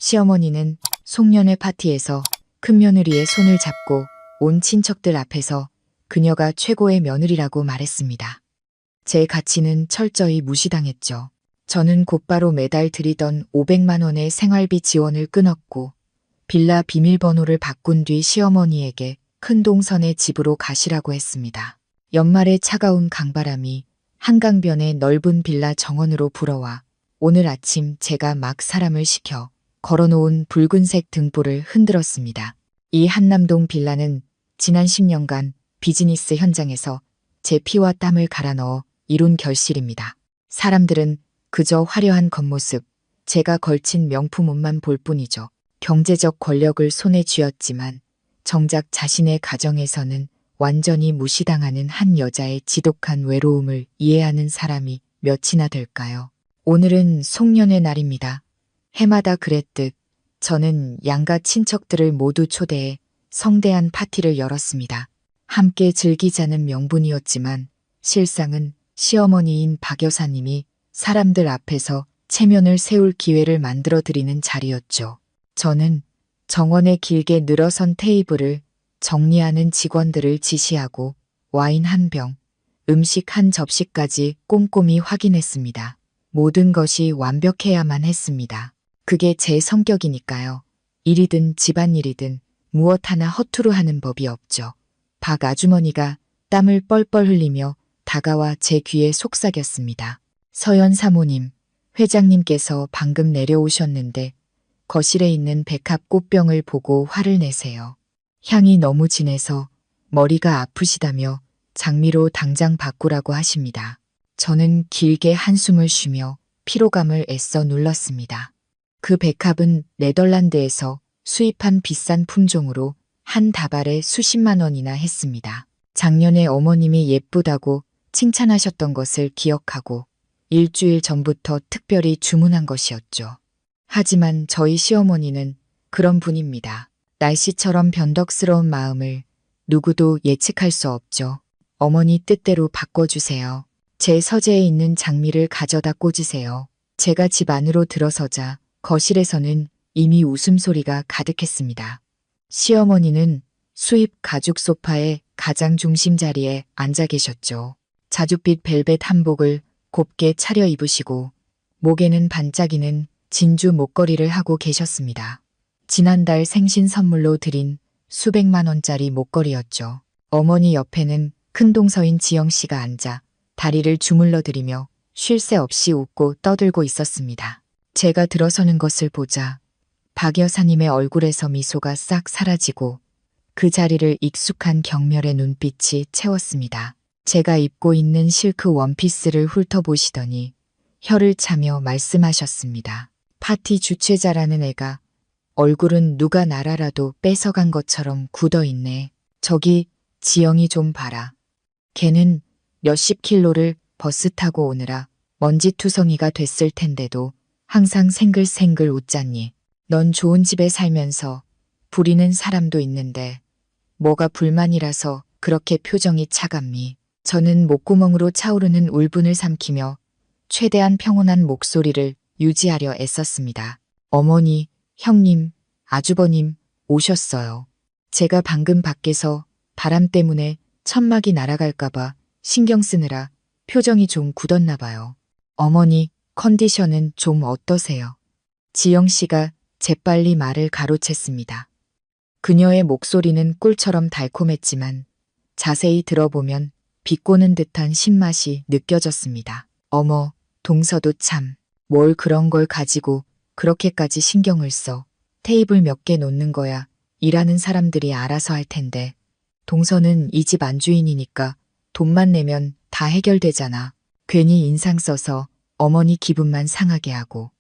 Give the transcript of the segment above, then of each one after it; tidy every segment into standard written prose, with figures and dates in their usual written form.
시어머니는 송년회 파티에서 큰며느리의 손을 잡고 온 친척들 앞에서 그녀가 최고의 며느리라고 말했습니다. 제 가치는 철저히 무시당했죠. 저는 곧바로 매달 드리던 500만 원의 생활비 지원을 끊었고 빌라 비밀번호를 바꾼 뒤 시어머니에게 큰 동선의 집으로 가시라고 했습니다. 연말에 차가운 강바람이 한강변의 넓은 빌라 정원으로 불어와 오늘 아침 제가 막 사람을 시켜 걸어놓은 붉은색 등불을 흔들었습니다. 이 한남동 빌라는 지난 10년간 비즈니스 현장에서 제 피와 땀을 갈아 넣어 이룬 결실입니다. 사람들은 그저 화려한 겉모습, 제가 걸친 명품 옷만 볼 뿐이죠. 경제적 권력을 손에 쥐었지만 정작 자신의 가정에서는 완전히 무시당하는 한 여자의 지독한 외로움을 이해하는 사람이 몇이나 될까요? 오늘은 송년회 날입니다. 해마다 그랬듯 저는 양가 친척들을 모두 초대해 성대한 파티를 열었습니다. 함께 즐기자는 명분이었지만 실상은 시어머니인 박 여사님이 사람들 앞에서 체면을 세울 기회를 만들어 드리는 자리였죠. 저는 정원에 길게 늘어선 테이블을 정리하는 직원들을 지시하고 와인 한 병, 음식 한 접시까지 꼼꼼히 확인했습니다. 모든 것이 완벽해야만 했습니다. 그게 제 성격이니까요. 일이든 집안일이든 무엇 하나 허투루 하는 법이 없죠. 박 아주머니가 땀을 뻘뻘 흘리며 다가와 제 귀에 속삭였습니다. 서연 사모님, 회장님께서 방금 내려오셨는데 거실에 있는 백합 꽃병을 보고 화를 내세요. 향이 너무 진해서 머리가 아프시다며 장미로 당장 바꾸라고 하십니다. 저는 길게 한숨을 쉬며 피로감을 애써 눌렀습니다. 그 백합은 네덜란드에서 수입한 비싼 품종으로 한 다발에 수십만 원이나 했습니다. 작년에 어머님이 예쁘다고 칭찬하셨던 것을 기억하고 일주일 전부터 특별히 주문한 것이었죠. 하지만 저희 시어머니는 그런 분입니다. 날씨처럼 변덕스러운 마음을 누구도 예측할 수 없죠. 어머니 뜻대로 바꿔주세요. 제 서재에 있는 장미를 가져다 꽂으세요. 제가 집 안으로 들어서자 거실에서는 이미 웃음소리가 가득했습니다. 시어머니는 수입 가죽 소파의 가장 중심 자리에 앉아 계셨죠. 자줏빛 벨벳 한복을 곱게 차려 입으시고 목에는 반짝이는 진주 목걸이를 하고 계셨습니다. 지난달 생신 선물로 드린 수백만 원짜리 목걸이였죠. 어머니 옆에는 큰동서인 지영 씨가 앉아 다리를 주물러드리며 쉴 새 없이 웃고 떠들고 있었습니다. 제가 들어서는 것을 보자 박 여사님의 얼굴에서 미소가 싹 사라지고 그 자리를 익숙한 경멸의 눈빛이 채웠습니다. 제가 입고 있는 실크 원피스를 훑어보시더니 혀를 차며 말씀하셨습니다. 파티 주최자라는 애가 얼굴은 누가 나라라도 뺏어간 것처럼 굳어있네. 저기 지영이 좀 봐라. 걔는 몇십 킬로를 버스 타고 오느라 먼지투성이가 됐을 텐데도 항상 생글생글 웃잖니. 넌 좋은 집에 살면서 부리는 사람도 있는데 뭐가 불만이라서 그렇게 표정이 차갑니. 저는 목구멍으로 차오르는 울분을 삼키며 최대한 평온한 목소리를 유지하려 애썼습니다. 어머니, 형님, 아주버님 오셨어요. 제가 방금 밖에서 바람 때문에 천막이 날아갈까봐 신경 쓰느라 표정이 좀 굳었나 봐요. 어머니, 컨디션은 좀 어떠세요? 지영 씨가 재빨리 말을 가로챘습니다. 그녀의 목소리는 꿀처럼 달콤했지만 자세히 들어보면 비꼬는 듯한 신맛이 느껴졌습니다. 어머, 동서도 참, 뭘 그런 걸 가지고 그렇게까지 신경을 써. 테이블 몇 개 놓는 거야 일하는 사람들이 알아서 할 텐데. 동서는 이 집 안주인이니까 돈만 내면 다 해결되잖아. 괜히 인상 써서 어머니 기분만 상하게 하고.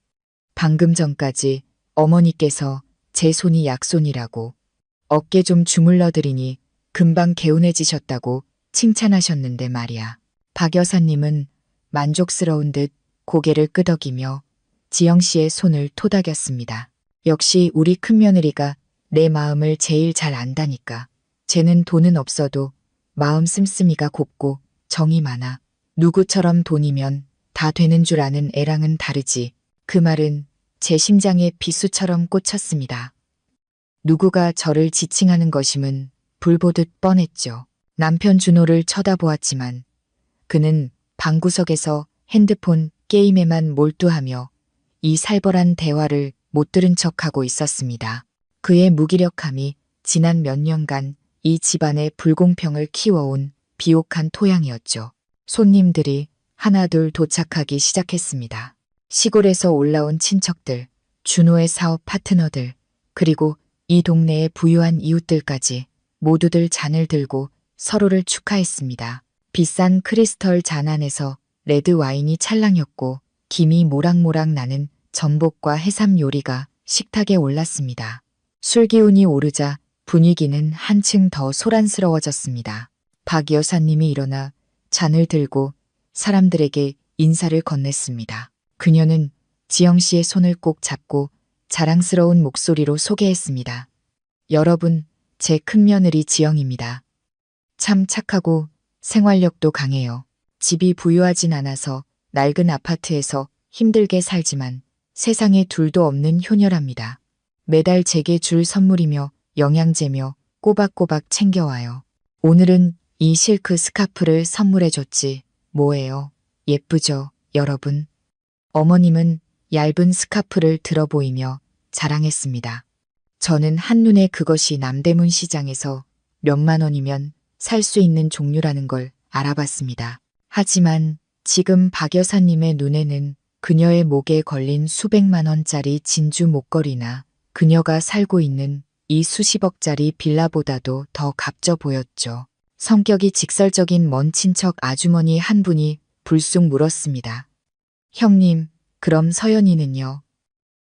방금 전까지 어머니께서 제 손이 약손이라고 어깨 좀 주물러드리니 금방 개운해지셨다고 칭찬하셨는데 말이야. 박 여사님은 만족스러운 듯 고개를 끄덕이며 지영 씨의 손을 토닥였습니다. 역시 우리 큰며느리가 내 마음을 제일 잘 안다니까. 쟤는 돈은 없어도 마음 씀씀이가 곱고 정이 많아. 누구처럼 돈이면 다 되는 줄 아는 애랑은 다르지. 그 말은 제 심장에 비수처럼 꽂혔습니다. 누구가 저를 지칭하는 것임은 불보듯 뻔했죠. 남편 준호를 쳐다보았지만 그는 방구석에서 핸드폰 게임에만 몰두하며 이 살벌한 대화를 못 들은 척하고 있었습니다. 그의 무기력함이 지난 몇 년간 이 집안의 불공평을 키워온 비옥한 토양이었죠. 손님들이 하나둘 도착하기 시작했습니다. 시골에서 올라온 친척들, 준호의 사업 파트너들, 그리고 이 동네의 부유한 이웃들까지 모두들 잔을 들고 서로를 축하했습니다. 비싼 크리스털 잔 안에서 레드 와인이 찰랑였고 김이 모락모락 나는 전복과 해삼 요리가 식탁에 올랐습니다. 술 기운이 오르자 분위기는 한층 더 소란스러워졌습니다. 박 여사님이 일어나 잔을 들고 사람들에게 인사를 건넸습니다. 그녀는 지영 씨의 손을 꼭 잡고 자랑스러운 목소리로 소개했습니다. 여러분, 제 큰며느리 지영입니다. 참 착하고 생활력도 강해요. 집이 부유하진 않아서 낡은 아파트에서 힘들게 살지만 세상에 둘도 없는 효녀랍니다. 매달 제게 줄 선물이며 영양제며 꼬박꼬박 챙겨와요. 오늘은 이 실크 스카프를 선물해줬지 뭐예요. 예쁘죠, 여러분? 어머님은 얇은 스카프를 들어 보이며 자랑했습니다. 저는 한눈에 그것이 남대문 시장에서 몇만 원이면 살 수 있는 종류라는 걸 알아봤습니다. 하지만 지금 박 여사님의 눈에는 그녀의 목에 걸린 수백만 원짜리 진주 목걸이나 그녀가 살고 있는 이 수십억짜리 빌라보다도 더 값져 보였죠. 성격이 직설적인 먼 친척 아주머니 한 분이 불쑥 물었습니다. 형님, 그럼 서연이는요?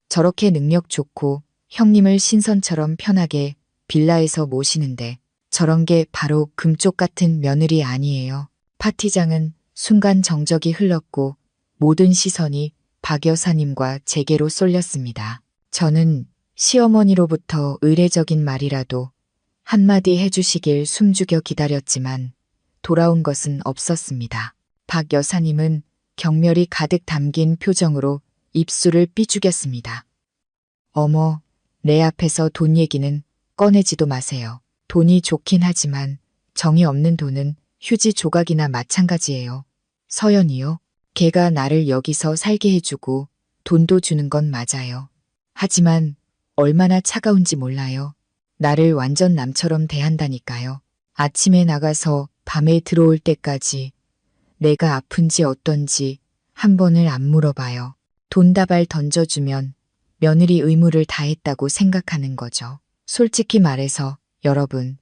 저렇게 능력 좋고 형님을 신선처럼 편하게 빌라에서 모시는데 저런 게 바로 금쪽 같은 며느리 아니에요. 파티장은 순간 정적이 흘렀고 모든 시선이 박 여사님과 제게로 쏠렸습니다. 저는 시어머니로부터 의례적인 말이라도 한마디 해주시길 숨죽여 기다렸지만 돌아온 것은 없었습니다. 박 여사님은 경멸이 가득 담긴 표정으로 입술을 삐죽였습니다. 어머, 내 앞에서 돈 얘기는 꺼내지도 마세요. 돈이 좋긴 하지만 정이 없는 돈은 휴지 조각이나 마찬가지예요. 서연이요? 걔가 나를 여기서 살게 해주고 돈도 주는 건 맞아요. 하지만 얼마나 차가운지 몰라요. 나를 완전 남처럼 대한다니까요. 아침에 나가서 밤에 들어올 때까지 내가 아픈지 어떤지 한 번을 안 물어봐요. 돈다발 던져주면 며느리 의무를 다했다고 생각하는 거죠. 솔직히 말해서 여러분,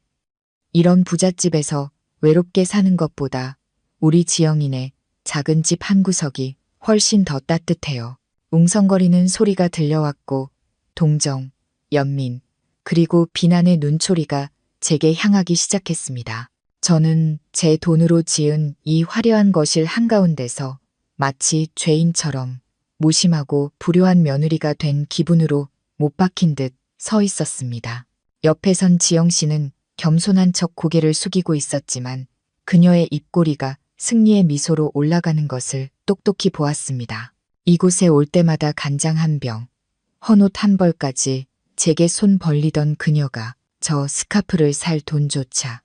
이런 부잣집에서 외롭게 사는 것보다 우리 지영이네 작은 집 한 구석이 훨씬 더 따뜻해요. 웅성거리는 소리가 들려왔고 동정, 연민, 그리고 비난의 눈초리가 제게 향하기 시작했습니다. 저는 제 돈으로 지은 이 화려한 거실 한가운데서 마치 죄인처럼 무심하고 불효한 며느리가 된 기분으로 못 박힌 듯 서 있었습니다. 옆에 선 지영 씨는 겸손한 척 고개를 숙이고 있었지만 그녀의 입꼬리가 승리의 미소로 올라가는 것을 똑똑히 보았습니다. 이곳에 올 때마다 간장 한 병, 헌옷 한 벌까지 제게 손 벌리던 그녀가 저 스카프를 살 돈조차.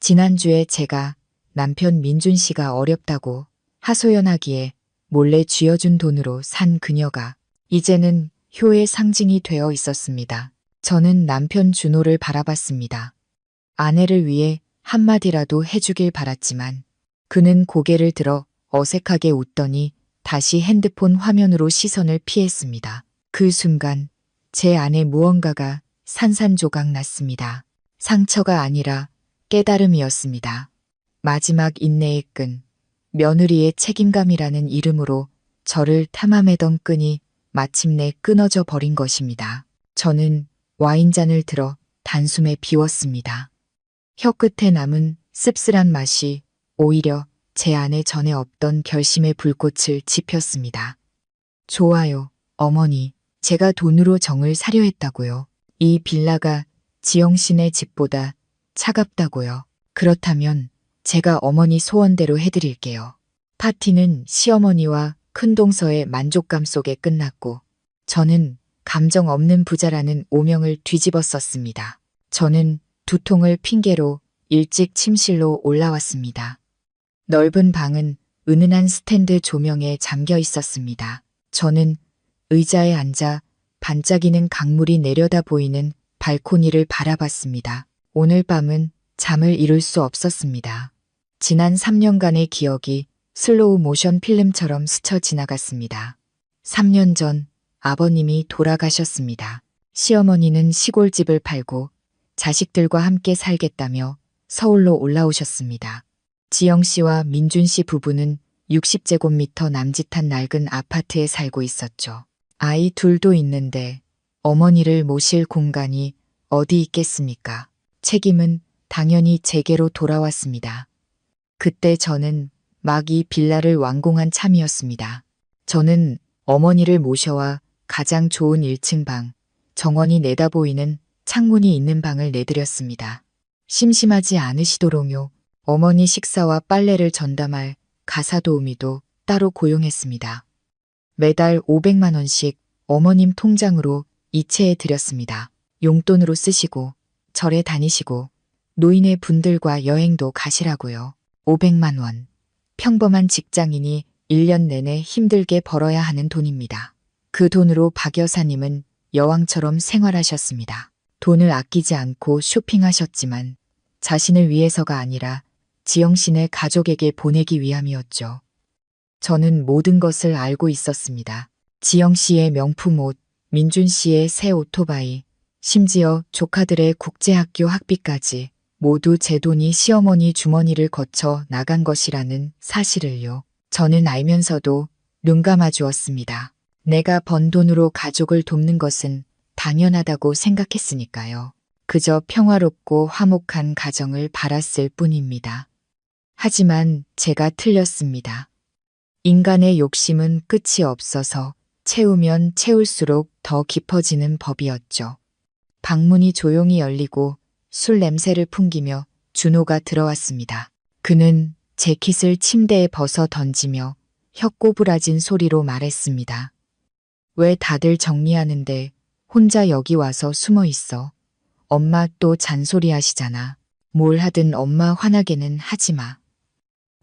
지난주에 제가 남편 민준 씨가 어렵다고 하소연하기에 몰래 쥐어준 돈으로 산 그녀가 이제는 효의 상징이 되어 있었습니다. 저는 남편 준호를 바라봤습니다. 아내를 위해 한마디라도 해주길 바랐지만 그는 고개를 들어 어색하게 웃더니 다시 핸드폰 화면으로 시선을 피했습니다. 그 순간 제 안에 무언가가 산산조각 났습니다. 상처가 아니라 깨달음이었습니다. 마지막 인내의 끈, 며느리의 책임감이라는 이름으로 저를 탐함해던 끈이 마침내 끊어져 버린 것입니다. 저는 와인잔을 들어 단숨에 비웠습니다. 혀끝에 남은 씁쓸한 맛이 오히려 제 안에 전에 없던 결심의 불꽃을 지폈습니다. 좋아요, 어머니. 제가 돈으로 정을 사려 했다고요. 이 빌라가 지영씨네 집보다 차갑다고요. 그렇다면 제가 어머니 소원대로 해드릴게요. 파티는 시어머니와 큰동서의 만족감 속에 끝났고 저는 감정 없는 부자라는 오명을 뒤집어 썼습니다. 저는 두통을 핑계로 일찍 침실로 올라왔습니다. 넓은 방은 은은한 스탠드 조명에 잠겨 있었습니다. 저는 의자에 앉아 반짝이는 강물이 내려다 보이는 발코니를 바라봤습니다. 오늘 밤은 잠을 이룰 수 없었습니다. 지난 3년간의 기억이 슬로우 모션 필름처럼 스쳐 지나갔습니다. 3년 전 아버님이 돌아가셨습니다. 시어머니는 시골집을 팔고 자식들과 함께 살겠다며 서울로 올라오셨습니다. 지영 씨와 민준 씨 부부는 60제곱미터 남짓한 낡은 아파트에 살고 있었죠. 아이 둘도 있는데 어머니를 모실 공간이 어디 있겠습니까? 책임은 당연히 제게로 돌아왔습니다. 그때 저는 막 이 빌라를 완공한 참이었습니다. 저는 어머니를 모셔와 가장 좋은 1층 방, 정원이 내다보이는 창문이 있는 방을 내드렸습니다. 심심하지 않으시도록요. 어머니 식사와 빨래를 전담할 가사 도우미도 따로 고용했습니다. 매달 500만 원씩 어머님 통장으로 이체해 드렸습니다. 용돈으로 쓰시고 절에 다니시고 노인의 분들과 여행도 가시라고요. 500만 원. 평범한 직장인이 1년 내내 힘들게 벌어야 하는 돈입니다. 그 돈으로 박 여사님은 여왕처럼 생활하셨습니다. 돈을 아끼지 않고 쇼핑하셨지만 자신을 위해서가 아니라 지영 씨네 가족에게 보내기 위함이었죠. 저는 모든 것을 알고 있었습니다. 지영 씨의 명품 옷, 민준 씨의 새 오토바이, 심지어 조카들의 국제학교 학비까지 모두 제 돈이 시어머니 주머니를 거쳐 나간 것이라는 사실을요. 저는 알면서도 눈 감아 주었습니다. 내가 번 돈으로 가족을 돕는 것은 당연하다고 생각했으니까요. 그저 평화롭고 화목한 가정을 바랐을 뿐입니다. 하지만 제가 틀렸습니다. 인간의 욕심은 끝이 없어서 채우면 채울수록 더 깊어지는 법이었죠. 방문이 조용히 열리고 술 냄새를 풍기며 준호가 들어왔습니다. 그는 재킷을 침대에 벗어 던지며 혀꼬부라진 소리로 말했습니다. 왜 다들 정리하는데 혼자 여기 와서 숨어 있어? 엄마 또 잔소리 하시잖아. 뭘 하든 엄마 화나게는 하지 마.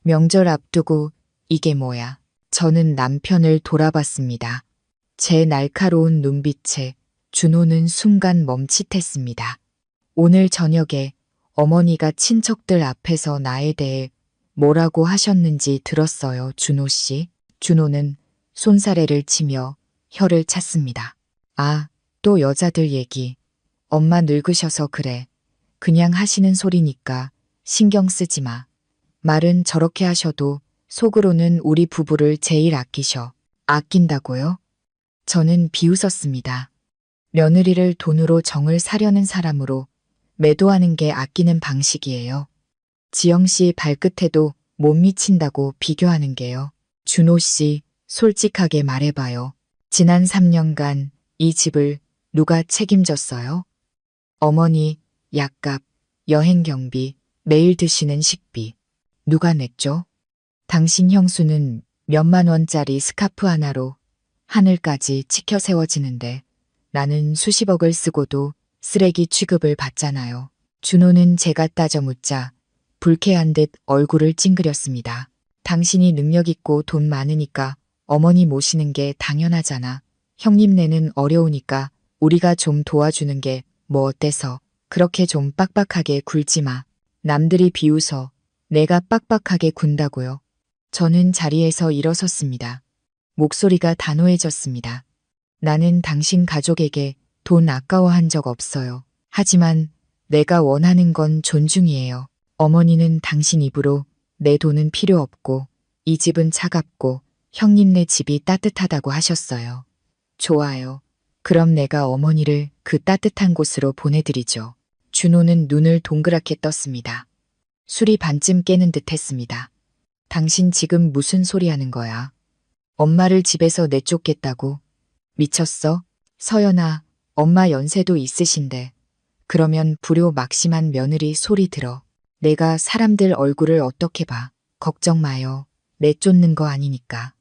명절 앞두고 이게 뭐야? 저는 남편을 돌아봤습니다. 제 날카로운 눈빛에 준호는 순간 멈칫했습니다. 오늘 저녁에 어머니가 친척들 앞에서 나에 대해 뭐라고 하셨는지 들었어요, 준호 씨. 준호는 손사래를 치며 혀를 찼습니다. 아, 또 여자들 얘기. 엄마 늙으셔서 그래. 그냥 하시는 소리니까 신경 쓰지 마. 말은 저렇게 하셔도 속으로는 우리 부부를 제일 아끼셔. 아낀다고요? 저는 비웃었습니다. 며느리를 돈으로 정을 사려는 사람으로 매도하는 게 아끼는 방식이에요. 지영 씨 발끝에도 못 미친다고 비교하는 게요. 준호 씨, 솔직하게 말해봐요. 지난 3년간 이 집을 누가 책임졌어요? 어머니, 약값, 여행 경비, 매일 드시는 식비. 누가 냈죠? 당신 형수는 몇만 원짜리 스카프 하나로 하늘까지 치켜 세워지는데 나는 수십억을 쓰고도 쓰레기 취급을 받잖아요. 준호는 제가 따져 묻자 불쾌한 듯 얼굴을 찡그렸습니다. 당신이 능력 있고 돈 많으니까 어머니 모시는 게 당연하잖아. 형님네는 어려우니까 우리가 좀 도와주는 게 뭐 어때서. 그렇게 좀 빡빡하게 굴지 마. 남들이 비웃어 내가 빡빡하게 군다고요. 저는 자리에서 일어섰습니다. 목소리가 단호해졌습니다. 나는 당신 가족에게 돈 아까워한 적 없어요. 하지만 내가 원하는 건 존중이에요. 어머니는 당신 입으로 내 돈은 필요 없고 이 집은 차갑고 형님네 집이 따뜻하다고 하셨어요. 좋아요. 그럼 내가 어머니를 그 따뜻한 곳으로 보내드리죠. 준호는 눈을 동그랗게 떴습니다. 술이 반쯤 깨는 듯 했습니다. 당신 지금 무슨 소리 하는 거야? 엄마를 집에서 내쫓겠다고? 미쳤어? 서연아, 엄마 연세도 있으신데. 그러면 불효막심한 며느리 소리 들어. 내가 사람들 얼굴을 어떻게 봐. 걱정 마요. 내쫓는 거 아니니까.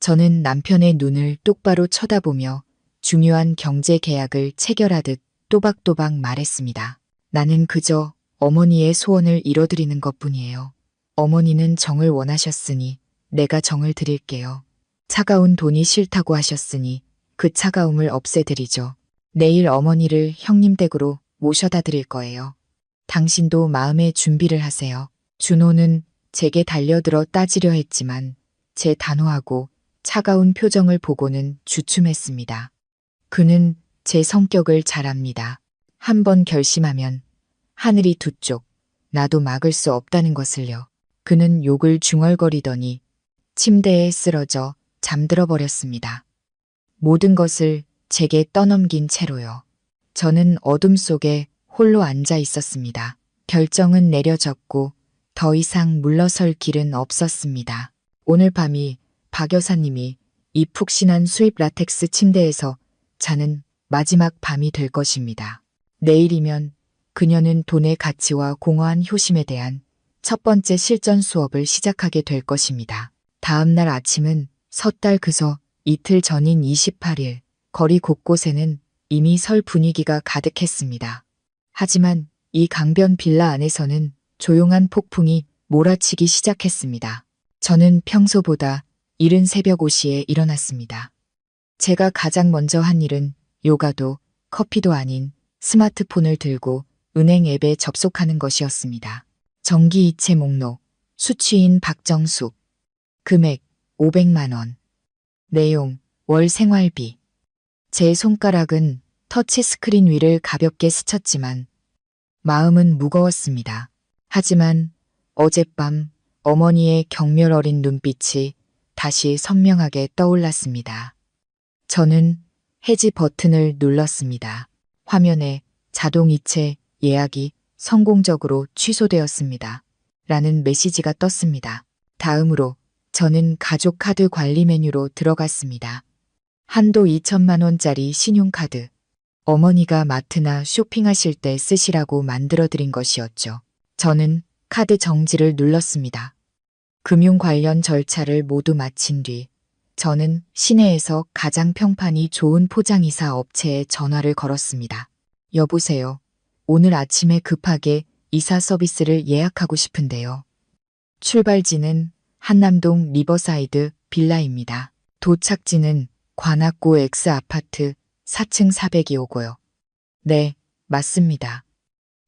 저는 남편의 눈을 똑바로 쳐다보며 중요한 경제 계약을 체결하듯 또박또박 말했습니다. 나는 그저 어머니의 소원을 이뤄드리는 것뿐이에요. 어머니는 정을 원하셨으니 내가 정을 드릴게요. 차가운 돈이 싫다고 하셨으니 그 차가움을 없애드리죠. 내일 어머니를 형님 댁으로 모셔다 드릴 거예요. 당신도 마음의 준비를 하세요. 준호는 제게 달려들어 따지려 했지만 제 단호하고 차가운 표정을 보고는 주춤했습니다. 그는 제 성격을 잘 압니다. 한번 결심하면 하늘이 두 쪽, 나도 막을 수 없다는 것을요. 그는 욕을 중얼거리더니 침대에 쓰러져 잠들어 버렸습니다. 모든 것을 제게 떠넘긴 채로요. 저는 어둠 속에 홀로 앉아 있었습니다. 결정은 내려졌고 더 이상 물러설 길은 없었습니다. 오늘 밤이 박 여사님이 이 푹신한 수입 라텍스 침대에서 자는 마지막 밤이 될 것입니다. 내일이면 그녀는 돈의 가치와 공허한 효심에 대한 첫 번째 실전 수업을 시작하게 될 것입니다. 다음 날 아침은 섣달 그서 이틀 전인 28일, 거리 곳곳에는 이미 설 분위기가 가득했습니다. 하지만 이 강변 빌라 안에서는 조용한 폭풍이 몰아치기 시작했습니다. 저는 평소보다 이른 새벽 5시에 일어났습니다. 제가 가장 먼저 한 일은 요가도 커피도 아닌 스마트폰을 들고 은행 앱에 접속하는 것이었습니다. 정기이체 목록, 수취인 박정숙, 금액 500만 원, 내용 월 생활비. 제 손가락은 터치스크린 위를 가볍게 스쳤지만 마음은 무거웠습니다. 하지만 어젯밤 어머니의 경멸 어린 눈빛이 다시 선명하게 떠올랐습니다. 저는 해지 버튼을 눌렀습니다. 화면에 자동이체 예약이 성공적으로 취소되었습니다. 라는 메시지가 떴습니다. 다음으로 저는 가족 카드 관리 메뉴로 들어갔습니다. 한도 2천만 원짜리 신용카드. 어머니가 마트나 쇼핑하실 때 쓰시라고 만들어드린 것이었죠. 저는 카드 정지를 눌렀습니다. 금융 관련 절차를 모두 마친 뒤 저는 시내에서 가장 평판이 좋은 포장이사 업체에 전화를 걸었습니다. 여보세요. 오늘 아침에 급하게 이사 서비스를 예약하고 싶은데요. 출발지는 한남동 리버사이드 빌라입니다. 도착지는 관악구 X아파트 4층 402호고요. 네, 맞습니다.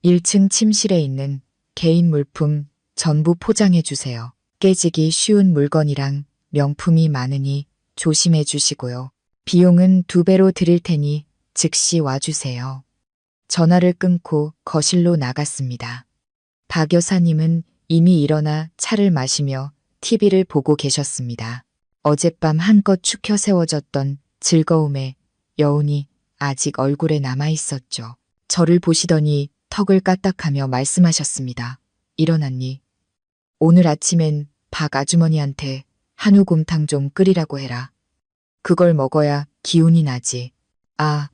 1층 침실에 있는 개인 물품 전부 포장해 주세요. 깨지기 쉬운 물건이랑 명품이 많으니 조심해 주시고요. 비용은 2배로 드릴 테니 즉시 와주세요. 전화를 끊고 거실로 나갔습니다. 박 여사님은 이미 일어나 차를 마시며 TV를 보고 계셨습니다. 어젯밤 한껏 축혀 세워졌던 즐거움의 여운이 아직 얼굴에 남아 있었죠. 저를 보시더니 턱을 까딱하며 말씀하셨습니다. 일어났니? 오늘 아침엔 박 아주머니한테 한우곰탕 좀 끓이라고 해라. 그걸 먹어야 기운이 나지. 아,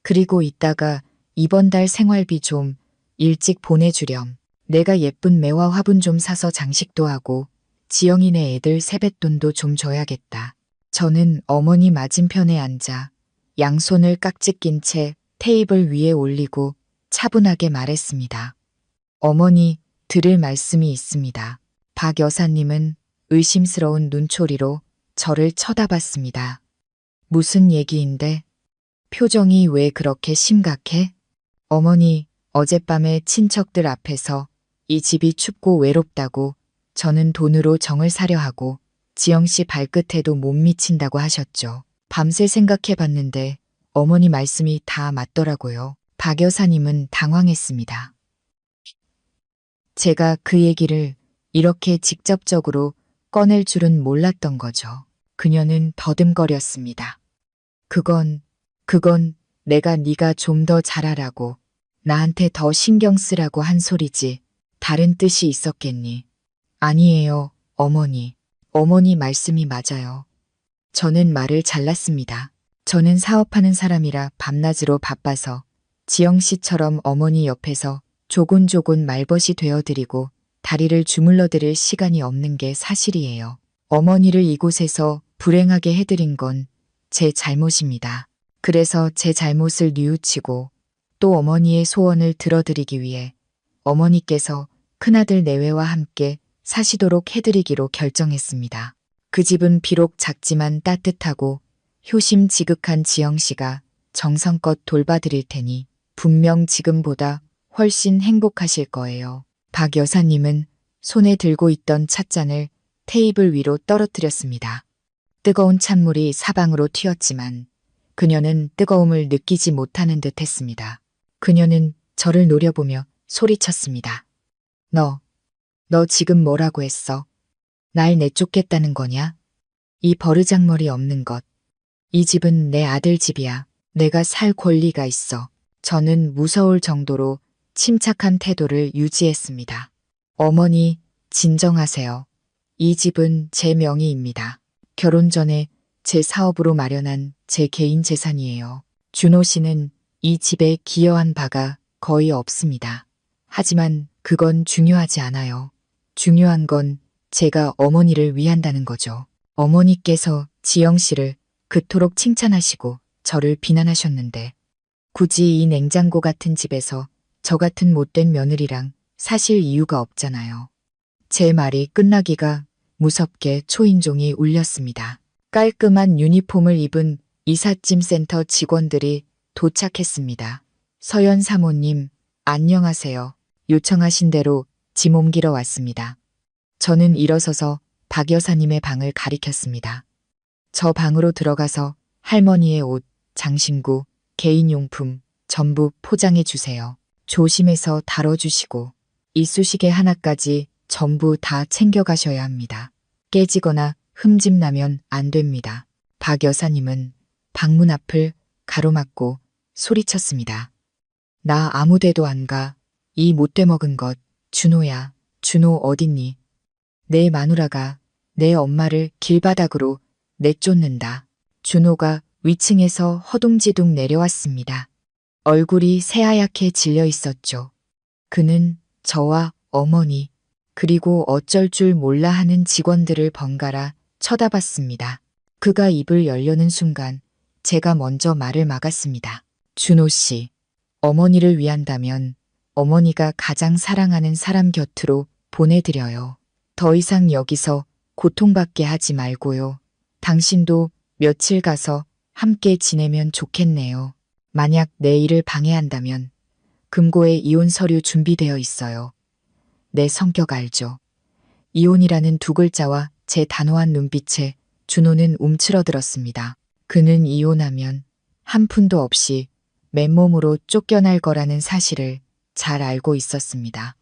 그리고 이따가 이번 달 생활비 좀 일찍 보내주렴. 내가 예쁜 매화 화분 좀 사서 장식도 하고 지영이네 애들 세뱃돈도 좀 줘야겠다. 저는 어머니 맞은편에 앉아 양손을 깍지 낀 채 테이블 위에 올리고 차분하게 말했습니다. 어머니, 들을 말씀이 있습니다. 박 여사님은 의심스러운 눈초리로 저를 쳐다봤습니다. 무슨 얘기인데? 표정이 왜 그렇게 심각해? 어머니, 어젯밤에 친척들 앞에서 이 집이 춥고 외롭다고 저는 돈으로 정을 사려 하고 지영 씨 발끝에도 못 미친다고 하셨죠. 밤새 생각해봤는데 어머니 말씀이 다 맞더라고요. 박 여사님은 당황했습니다. 제가 그 얘기를 이렇게 직접적으로 꺼낼 줄은 몰랐던 거죠. 그녀는 더듬거렸습니다. 그건 내가 네가 좀 더 잘하라고 나한테 더 신경 쓰라고 한 소리지 다른 뜻이 있었겠니? 아니에요, 어머니. 어머니 말씀이 맞아요. 저는 말을 잘랐습니다. 저는 사업하는 사람이라 밤낮으로 바빠서 지영 씨처럼 어머니 옆에서 조곤조곤 말벗이 되어드리고 다리를 주물러드릴 시간이 없는 게 사실이에요. 어머니를 이곳에서 불행하게 해드린 건 제 잘못입니다. 그래서 제 잘못을 뉘우치고 또 어머니의 소원을 들어드리기 위해 어머니께서 큰아들 내외와 함께 사시도록 해드리기로 결정했습니다. 그 집은 비록 작지만 따뜻하고 효심 지극한 지영 씨가 정성껏 돌봐드릴 테니 분명 지금보다 훨씬 행복하실 거예요. 박 여사님은 손에 들고 있던 찻잔을 테이블 위로 떨어뜨렸습니다. 뜨거운 찬물이 사방으로 튀었지만 그녀는 뜨거움을 느끼지 못하는 듯 했습니다. 그녀는 저를 노려보며 소리쳤습니다. 너 지금 뭐라고 했어? 날 내쫓겠다는 거냐? 이 버르장머리 없는 것. 이 집은 내 아들 집이야. 내가 살 권리가 있어. 저는 무서울 정도로 침착한 태도를 유지했습니다. 어머니, 진정하세요. 이 집은 제 명의입니다. 결혼 전에 제 사업으로 마련한 제 개인 재산이에요. 준호 씨는 이 집에 기여한 바가 거의 없습니다. 하지만 그건 중요하지 않아요. 중요한 건 제가 어머니를 위한다는 거죠. 어머니께서 지영 씨를 그토록 칭찬하시고 저를 비난하셨는데 굳이 이 냉장고 같은 집에서 저 같은 못된 며느리랑 사실 이유가 없잖아요. 제 말이 끝나기가 무섭게 초인종이 울렸습니다. 깔끔한 유니폼을 입은 이삿짐 센터 직원들이 도착했습니다. 서연 사모님, 안녕하세요. 요청하신 대로 짐 옮기러 왔습니다. 저는 일어서서 박 여사님의 방을 가리켰습니다. 저 방으로 들어가서 할머니의 옷, 장신구, 개인용품 전부 포장해 주세요. 조심해서 다뤄주시고 이쑤시개 하나까지 전부 다 챙겨가셔야 합니다. 깨지거나 흠집 나면 안 됩니다. 박 여사님은 방문 앞을 가로막고 소리쳤습니다. 나 아무 데도 안 가. 이 못돼 먹은 것. 준호야. 준호 어딨니? 내 마누라가 내 엄마를 길바닥으로 내쫓는다. 준호가 위층에서 허둥지둥 내려왔습니다. 얼굴이 새하얗게 질려 있었죠. 그는 저와 어머니 그리고 어쩔 줄 몰라 하는 직원들을 번갈아 쳐다봤습니다. 그가 입을 열려는 순간 제가 먼저 말을 막았습니다. 준호 씨, 어머니를 위한다면 어머니가 가장 사랑하는 사람 곁으로 보내드려요. 더 이상 여기서 고통받게 하지 말고요. 당신도 며칠 가서 함께 지내면 좋겠네요. 만약 내 일을 방해한다면 금고에 이혼 서류 준비되어 있어요. 내 성격 알죠? 이혼이라는 두 글자와 제 단호한 눈빛에 준호는 움츠러들었습니다. 그는 이혼하면 한 푼도 없이 맨몸으로 쫓겨날 거라는 사실을 잘 알고 있었습니다.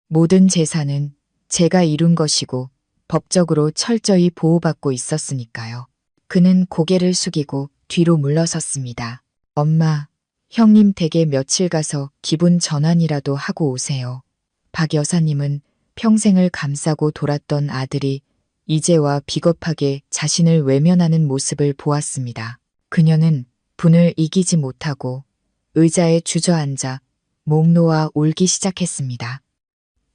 모든 재산은 제가 이룬 것이고 법적으로 철저히 보호받고 있었으니까요. 그는 고개를 숙이고 뒤로 물러섰습니다. 엄마, 형님 댁에 며칠 가서 기분 전환이라도 하고 오세요. 박 여사님은 평생을 감싸고 돌았던 아들이 이제와 비겁하게 자신을 외면하는 모습을 보았습니다. 그녀는 분을 이기지 못하고 의자에 주저앉아 목 놓아 울기 시작했습니다.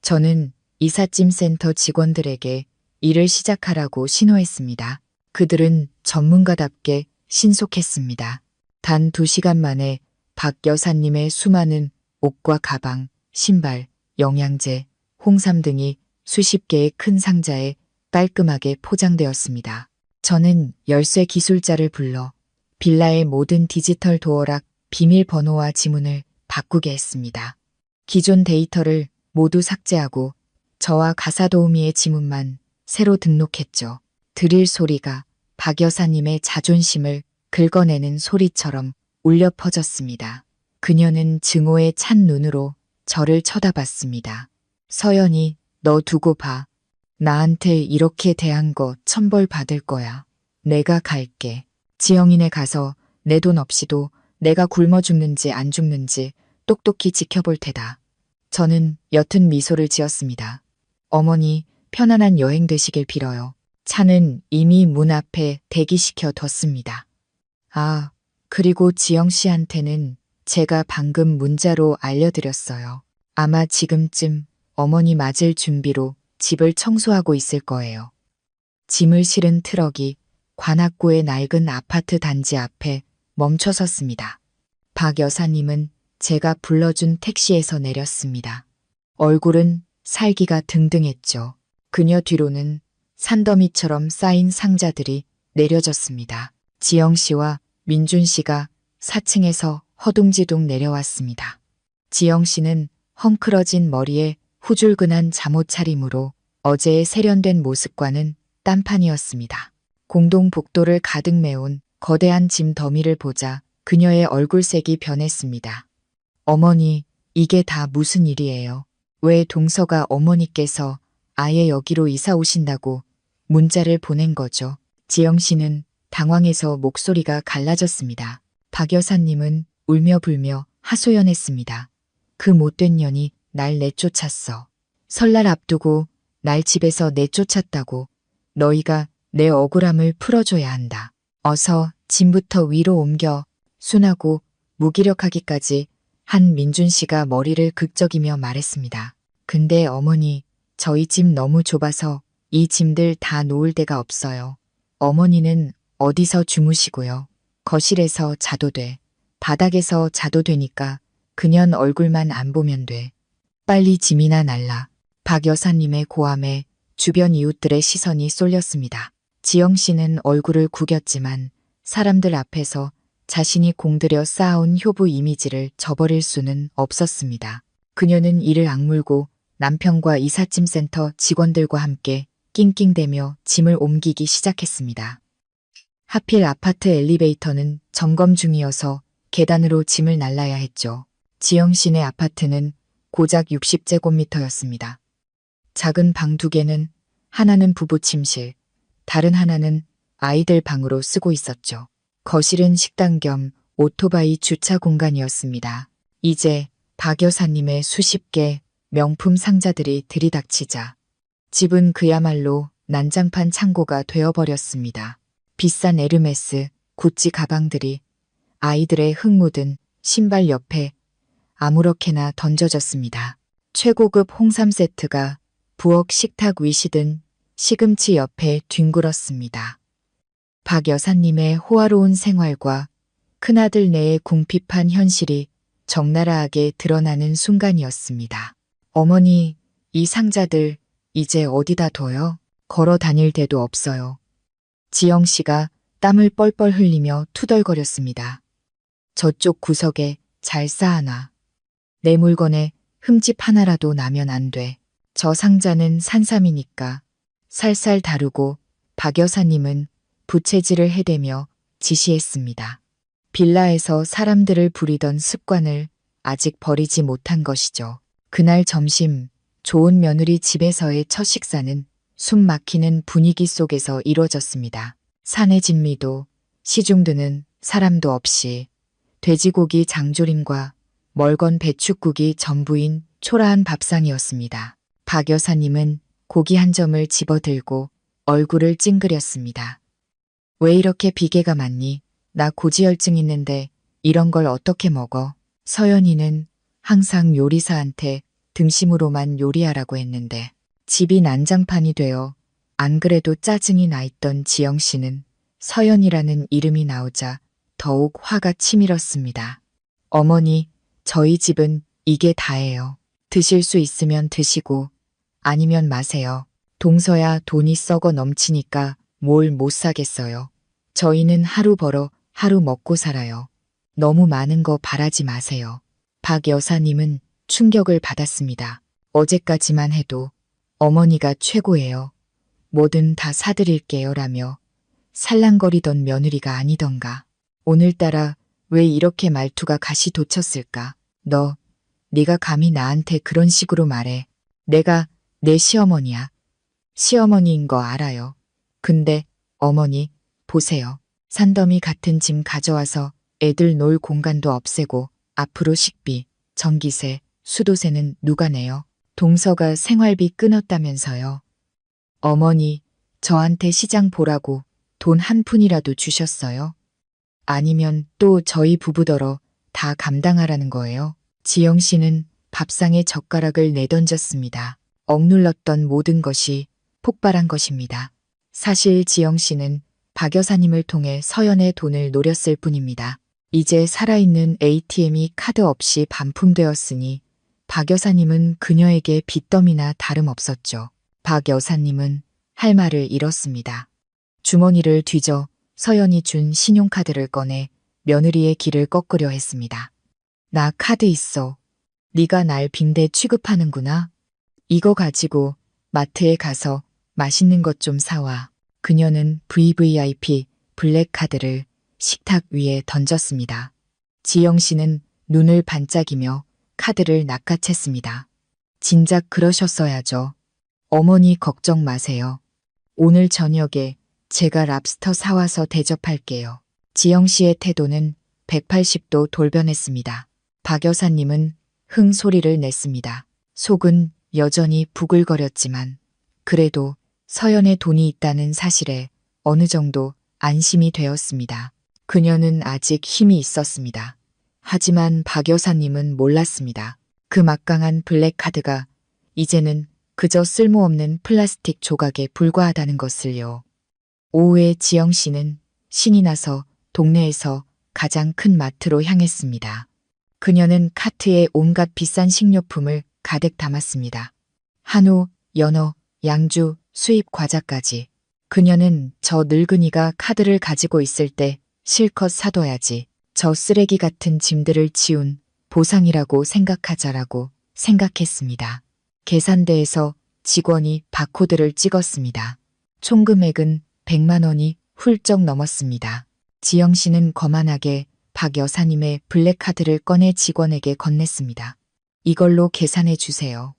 저는 이삿짐 센터 직원들에게 일을 시작하라고 신호했습니다. 그들은 전문가답게 신속했습니다. 단 2시간 만에 박 여사님의 수많은 옷과 가방, 신발, 영양제, 홍삼 등이 수십 개의 큰 상자에 깔끔하게 포장되었습니다. 저는 열쇠 기술자를 불러 빌라의 모든 디지털 도어락 비밀번호와 지문을 바꾸게 했습니다. 기존 데이터를 모두 삭제하고 저와 가사도우미의 지문만 새로 등록했죠. 드릴 소리가 박 여사님의 자존심을 긁어내는 소리처럼 울려 퍼졌습니다. 그녀는 증오에 찬 눈으로 저를 쳐다봤습니다. 서연이, 너 두고 봐. 나한테 이렇게 대한 거 천벌 받을 거야. 내가 갈게. 지영이네 가서 내 돈 없이도 내가 굶어 죽는지 안 죽는지 똑똑히 지켜볼 테다. 저는 옅은 미소를 지었습니다. 어머니, 편안한 여행 되시길 빌어요. 차는 이미 문 앞에 대기시켜 뒀습니다. 아, 그리고 지영 씨한테는 제가 방금 문자로 알려드렸어요. 아마 지금쯤 어머니 맞을 준비로 집을 청소하고 있을 거예요. 짐을 실은 트럭이 관악구의 낡은 아파트 단지 앞에 멈춰 섰습니다. 박 여사님은 제가 불러준 택시에서 내렸습니다. 얼굴은 살기가 등등했죠. 그녀 뒤로는 산더미처럼 쌓인 상자들이 내려졌습니다. 지영 씨와 민준 씨가 4층에서 허둥지둥 내려왔습니다. 지영 씨는 헝클어진 머리에 후줄근한 잠옷 차림으로 어제의 세련된 모습과는 딴판이었습니다. 공동 복도를 가득 메운 거대한 짐 더미를 보자 그녀의 얼굴색이 변했습니다. 어머니, 이게 다 무슨 일이에요? 왜 동서가 어머니께서 아예 여기로 이사 오신다고 문자를 보낸 거죠? 지영 씨는 당황해서 목소리가 갈라졌습니다. 박 여사님은 울며 불며 하소연했습니다. 그 못된 년이 날 내쫓았어. 설날 앞두고 날 집에서 내쫓았다고. 너희가 내 억울함을 풀어줘야 한다. 어서 짐부터 위로 옮겨. 순하고 무기력하기까지 한 민준 씨가 머리를 극적이며 말했습니다. 근데 어머니, 저희 집 너무 좁아서 이 짐들 다 놓을 데가 없어요. 어머니는 어디서 주무시고요. 거실에서 자도 돼. 바닥에서 자도 되니까 그년 얼굴만 안 보면 돼. 빨리 짐이나 날라. 박 여사님의 고함에 주변 이웃들의 시선이 쏠렸습니다. 지영 씨는 얼굴을 구겼지만 사람들 앞에서 자신이 공들여 쌓아온 효부 이미지를 저버릴 수는 없었습니다. 그녀는 이를 악물고 남편과 이삿짐센터 직원들과 함께 낑낑대며 짐을 옮기기 시작했습니다. 하필 아파트 엘리베이터는 점검 중이어서 계단으로 짐을 날라야 했죠. 지영 씨네 아파트는 고작 60제곱미터였습니다. 작은 방 2개는 하나는 부부 침실, 다른 하나는 아이들 방으로 쓰고 있었죠. 거실은 식당 겸 오토바이 주차 공간이었습니다. 이제 박 여사님의 수십 개 명품 상자들이 들이닥치자 집은 그야말로 난장판 창고가 되어버렸습니다. 비싼 에르메스, 구찌 가방들이 아이들의 흙 묻은 신발 옆에 아무렇게나 던져졌습니다. 최고급 홍삼 세트가 부엌 식탁 위시든 시금치 옆에 뒹굴었습니다. 박 여사님의 호화로운 생활과 큰아들 내의 궁핍한 현실이 적나라하게 드러나는 순간이었습니다. 어머니, 이 상자들 이제 어디다 둬요? 걸어 다닐 데도 없어요. 지영 씨가 땀을 뻘뻘 흘리며 투덜거렸습니다. 저쪽 구석에 잘 쌓아놔. 내 물건에 흠집 하나라도 나면 안 돼. 저 상자는 산삼이니까. 살살 다루고 박 여사님은 부채질을 해대며 지시했습니다. 빌라에서 사람들을 부리던 습관을 아직 버리지 못한 것이죠. 그날 점심 좋은 며느리 집에서의 첫 식사는 숨 막히는 분위기 속에서 이루어졌습니다. 산의 진미도 시중 드는 사람도 없이 돼지고기 장조림과 멀건 배춧국이 전부인 초라한 밥상이었습니다. 박 여사님은 고기 한 점을 집어들고 얼굴을 찡그렸습니다. 왜 이렇게 비계가 많니? 나 고지혈증 있는데 이런 걸 어떻게 먹어? 서연이는 항상 요리사한테 등심으로만 요리하라고 했는데 집이 난장판이 되어 안 그래도 짜증이 나 있던 지영 씨는 서연이라는 이름이 나오자 더욱 화가 치밀었습니다. 어머니, 저희 집은 이게 다예요. 드실 수 있으면 드시고 아니면 마세요. 동서야 돈이 썩어 넘치니까 뭘 못 사겠어요. 저희는 하루 벌어 하루 먹고 살아요. 너무 많은 거 바라지 마세요. 박 여사님은 충격을 받았습니다. 어제까지만 해도 어머니가 최고예요. 뭐든 다 사드릴게요 라며 살랑거리던 며느리가 아니던가. 오늘따라 왜 이렇게 말투가 가시 돋쳤을까? 네가 감히 나한테 그런 식으로 말해. 내가 내 시어머니야. 시어머니인 거 알아요. 근데 어머니, 보세요. 산더미 같은 짐 가져와서 애들 놀 공간도 없애고 앞으로 식비, 전기세, 수도세는 누가 내요? 동서가 생활비 끊었다면서요. 어머니, 저한테 시장 보라고 돈 한 푼이라도 주셨어요? 아니면 또 저희 부부더러 다 감당하라는 거예요? 지영 씨는 밥상에 젓가락을 내던졌습니다. 억눌렀던 모든 것이 폭발한 것입니다. 사실 지영 씨는 박 여사님을 통해 서연의 돈을 노렸을 뿐입니다. 이제 살아있는 ATM이 카드 없이 반품되었으니 박 여사님은 그녀에게 빚더미나 다름없었죠. 박 여사님은 할 말을 잃었습니다. 주머니를 뒤져 서연이 준 신용카드를 꺼내 며느리의 길을 꺾으려 했습니다. 나 카드 있어. 네가 날 빈대 취급하는구나. 이거 가지고 마트에 가서 맛있는 것 좀 사와. 그녀는 VVIP 블랙카드를 식탁 위에 던졌습니다. 지영 씨는 눈을 반짝이며 카드를 낚아챘습니다. 진작 그러셨어야죠. 어머니 걱정 마세요. 오늘 저녁에 제가 랍스터 사와서 대접할게요. 지영 씨의 태도는 180도 돌변했습니다. 박 여사님은 흥 소리를 냈습니다. 속은 여전히 부글거렸지만 그래도 서연의 돈이 있다는 사실에 어느 정도 안심이 되었습니다. 그녀는 아직 힘이 있었습니다. 하지만 박 여사님은 몰랐습니다. 그 막강한 블랙카드가 이제는 그저 쓸모없는 플라스틱 조각에 불과하다는 것을요. 오후에 지영 씨는 신이 나서 동네에서 가장 큰 마트로 향했습니다. 그녀는 카트에 온갖 비싼 식료품을 가득 담았습니다. 한우, 연어, 양주, 수입 과자까지. 그녀는 저 늙은이가 카드를 가지고 있을 때 실컷 사둬야지. 저 쓰레기 같은 짐들을 치운 보상이라고 생각하자라고 생각했습니다. 계산대에서 직원이 바코드를 찍었습니다. 총 금액은 100만 원이 훌쩍 넘었습니다. 지영 씨는 거만하게 박 여사님의 블랙카드를 꺼내 직원에게 건넸습니다. 이걸로 계산해 주세요.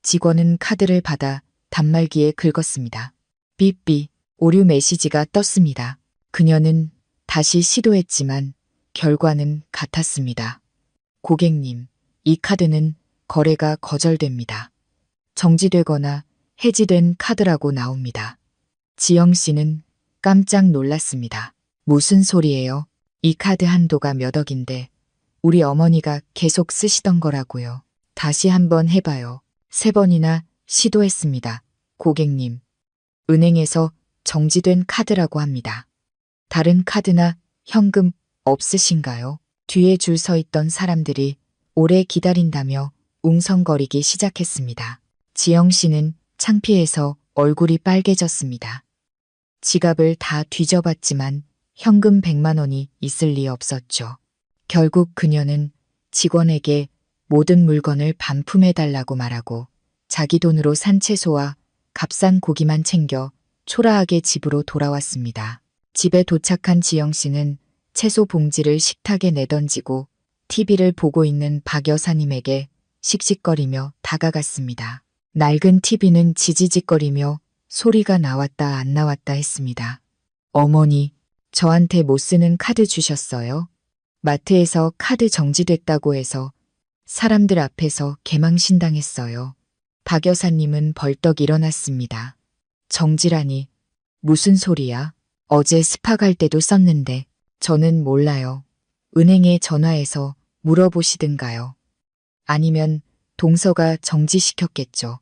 직원은 카드를 받아 단말기에 긁었습니다. 삐삐 오류 메시지가 떴습니다. 그녀는 다시 시도했지만 결과는 같았습니다. 고객님, 이 카드는 거래가 거절됩니다. 정지되거나 해지된 카드라고 나옵니다. 지영 씨는 깜짝 놀랐습니다. 무슨 소리예요? 이 카드 한도가 몇 억인데 우리 어머니가 계속 쓰시던 거라고요. 다시 한번 해봐요. 3번이나 시도했습니다. 고객님, 은행에서 정지된 카드라고 합니다. 다른 카드나 현금 없으신가요? 뒤에 줄 서 있던 사람들이 오래 기다린다며 웅성거리기 시작했습니다. 지영 씨는 창피해서 얼굴이 빨개졌습니다. 지갑을 다 뒤져봤지만 현금 100만 원이 있을 리 없었죠. 결국 그녀는 직원에게 모든 물건을 반품해달라고 말하고 자기 돈으로 산 채소와 값싼 고기만 챙겨 초라하게 집으로 돌아왔습니다. 집에 도착한 지영 씨는 채소 봉지를 식탁에 내던지고 TV를 보고 있는 박 여사님에게 씩씩거리며 다가갔습니다. 낡은 TV는 지지직거리며 소리가 나왔다 안 나왔다 했습니다. 어머니, 저한테 못 쓰는 카드 주셨어요? 마트에서 카드 정지됐다고 해서 사람들 앞에서 개망신당했어요. 박 여사님은 벌떡 일어났습니다. 정지라니, 무슨 소리야? 어제 스파 갈 때도 썼는데 저는 몰라요. 은행에 전화해서 물어보시든가요. 아니면 동서가 정지시켰겠죠.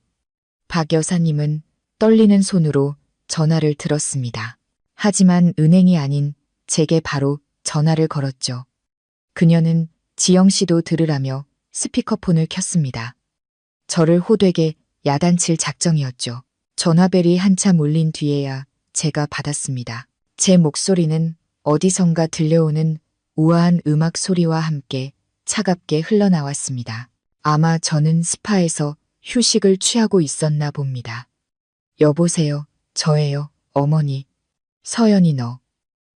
박 여사님은 떨리는 손으로 전화를 들었습니다. 하지만 은행이 아닌 제게 바로 전화를 걸었죠. 그녀는 지영 씨도 들으라며 스피커폰을 켰습니다. 저를 호되게 야단칠 작정이었죠. 전화벨이 한참 울린 뒤에야 제가 받았습니다. 제 목소리는 어디선가 들려오는 우아한 음악 소리와 함께 차갑게 흘러나왔습니다. 아마 저는 스파에서 휴식을 취하고 있었나 봅니다. 여보세요, 저예요, 어머니. 서연이 너.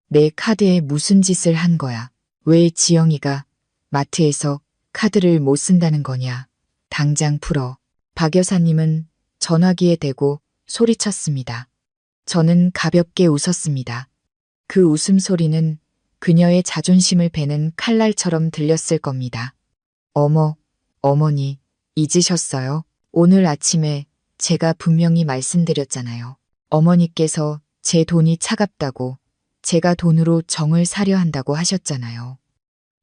내 카드에 무슨 짓을 한 거야? 왜 지영이가 마트에서 카드를 못 쓴다는 거냐? 당장 풀어. 박 여사님은 전화기에 대고 소리쳤습니다. 저는 가볍게 웃었습니다. 그 웃음소리는 그녀의 자존심을 베는 칼날처럼 들렸을 겁니다. 어머, 어머니, 잊으셨어요? 오늘 아침에 제가 분명히 말씀드렸잖아요. 어머니께서 제 돈이 차갑다고, 제가 돈으로 정을 사려 한다고 하셨잖아요.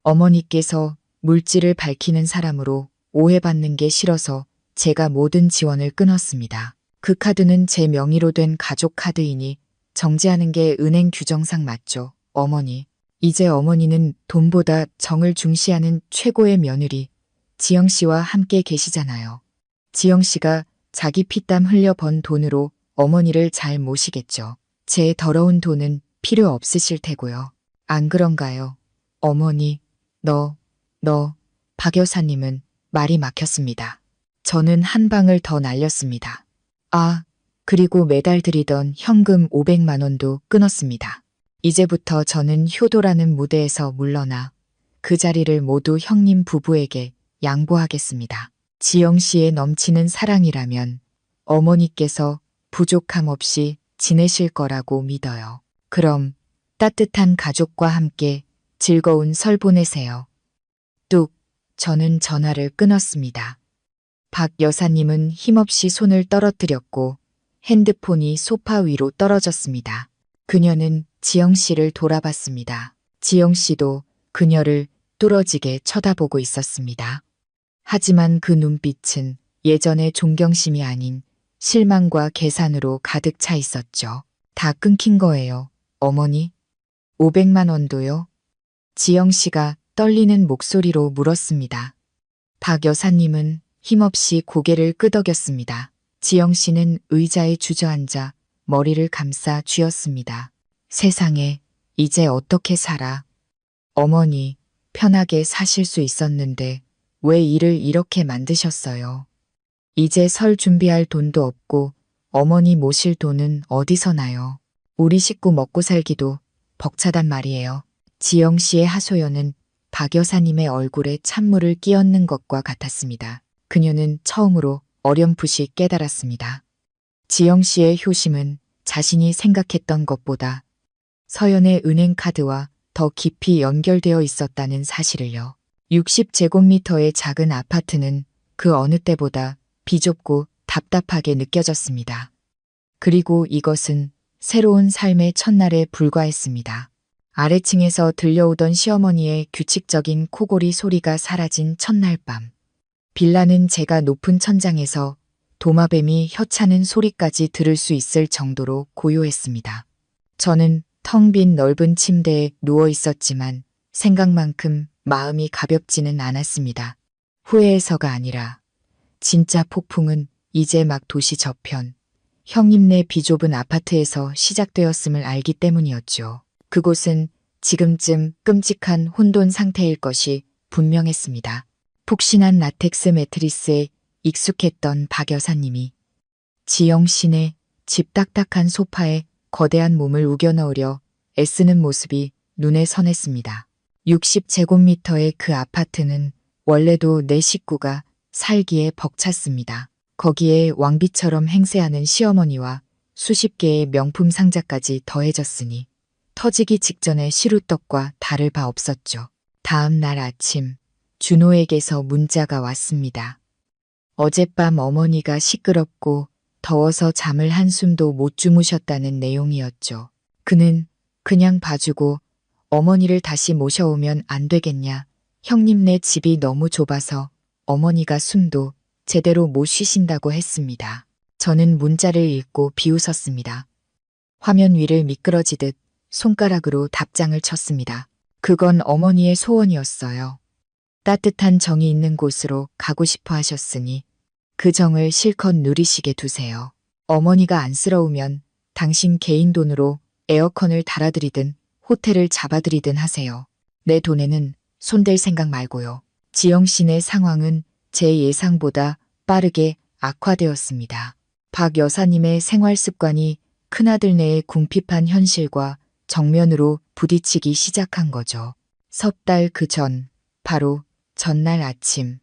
어머니께서 물질을 밝히는 사람으로 오해받는 게 싫어서 제가 모든 지원을 끊었습니다. 그 카드는 제 명의로 된 가족 카드이니 정지하는 게 은행 규정상 맞죠, 어머니. 이제 어머니는 돈보다 정을 중시하는 최고의 며느리 지영 씨와 함께 계시잖아요. 지영 씨가 자기 피땀 흘려 번 돈으로 어머니를 잘 모시겠죠. 제 더러운 돈은 필요 없으실 테고요. 안 그런가요? 어머니, 박 여사님은 말이 막혔습니다. 저는 한 방을 더 날렸습니다. 아, 그리고 매달 드리던 현금 500만 원도 끊었습니다. 이제부터 저는 효도라는 무대에서 물러나 그 자리를 모두 형님 부부에게 양보하겠습니다. 지영 씨의 넘치는 사랑이라면 어머니께서 부족함 없이 지내실 거라고 믿어요. 그럼 따뜻한 가족과 함께 즐거운 설 보내세요. 뚝, 저는 전화를 끊었습니다. 박 여사님은 힘없이 손을 떨어뜨렸고 핸드폰이 소파 위로 떨어졌습니다. 그녀는 지영 씨를 돌아봤습니다. 지영 씨도 그녀를 뚫어지게 쳐다보고 있었습니다. 하지만 그 눈빛은 예전의 존경심이 아닌 실망과 계산으로 가득 차 있었죠. 다 끊긴 거예요, 어머니? 500만 원도요? 지영 씨가 떨리는 목소리로 물었습니다. 박 여사님은 힘없이 고개를 끄덕였습니다. 지영 씨는 의자에 주저앉아 머리를 감싸 쥐었습니다. 세상에, 이제 어떻게 살아? 어머니, 편하게 사실 수 있었는데 왜 일을 이렇게 만드셨어요? 이제 설 준비할 돈도 없고 어머니 모실 돈은 어디서 나요? 우리 식구 먹고 살기도 벅차단 말이에요. 지영 씨의 하소연은 박 여사님의 얼굴에 찬물을 끼얹는 것과 같았습니다. 그녀는 처음으로 어렴풋이 깨달았습니다. 지영 씨의 효심은 자신이 생각했던 것보다 서연의 은행카드와 더 깊이 연결되어 있었다는 사실을요. 60제곱미터의 작은 아파트는 그 어느 때보다 비좁고 답답하게 느껴졌습니다. 그리고 이것은 새로운 삶의 첫날에 불과했습니다. 아래층에서 들려오던 시어머니의 규칙적인 코골이 소리가 사라진 첫날 밤. 빌라는 제가 높은 천장에서 도마뱀이 혀차는 소리까지 들을 수 있을 정도로 고요했습니다. 저는 텅 빈 넓은 침대에 누워 있었지만 생각만큼 마음이 가볍지는 않았습니다. 후회해서가 아니라 진짜 폭풍은 이제 막 도시 저편, 형님네 비좁은 아파트에서 시작되었음을 알기 때문이었죠. 그곳은 지금쯤 끔찍한 혼돈 상태일 것이 분명했습니다. 푹신한 라텍스 매트리스에 익숙했던 박 여사님이 지영 씨네 집 딱딱한 소파에 거대한 몸을 우겨 넣으려 애쓰는 모습이 눈에 선했습니다. 60제곱미터의 그 아파트는 원래도 내 식구가 살기에 벅찼습니다. 거기에 왕비처럼 행세하는 시어머니와 수십 개의 명품 상자까지 더해졌으니 터지기 직전의 시루떡과 다를 바 없었죠. 다음 날 아침 준호에게서 문자가 왔습니다. 어젯밤 어머니가 시끄럽고 더워서 잠을 한숨도 못 주무셨다는 내용이었죠. 그는 그냥 봐주고 어머니를 다시 모셔오면 안 되겠냐. 형님네 집이 너무 좁아서 어머니가 숨도 제대로 못 쉬신다고 했습니다. 저는 문자를 읽고 비웃었습니다. 화면 위를 미끄러지듯 손가락으로 답장을 쳤습니다. 그건 어머니의 소원이었어요. 따뜻한 정이 있는 곳으로 가고 싶어 하셨으니 그 정을 실컷 누리시게 두세요. 어머니가 안쓰러우면 당신 개인 돈으로 에어컨을 달아드리든 호텔을 잡아드리든 하세요. 내 돈에는 손댈 생각 말고요. 지영 씨네 상황은 제 예상보다 빠르게 악화되었습니다. 박 여사님의 생활 습관이 큰아들네의 궁핍한 현실과 정면으로 부딪히기 시작한 거죠. 석 달 그 전, 바로 전날 아침.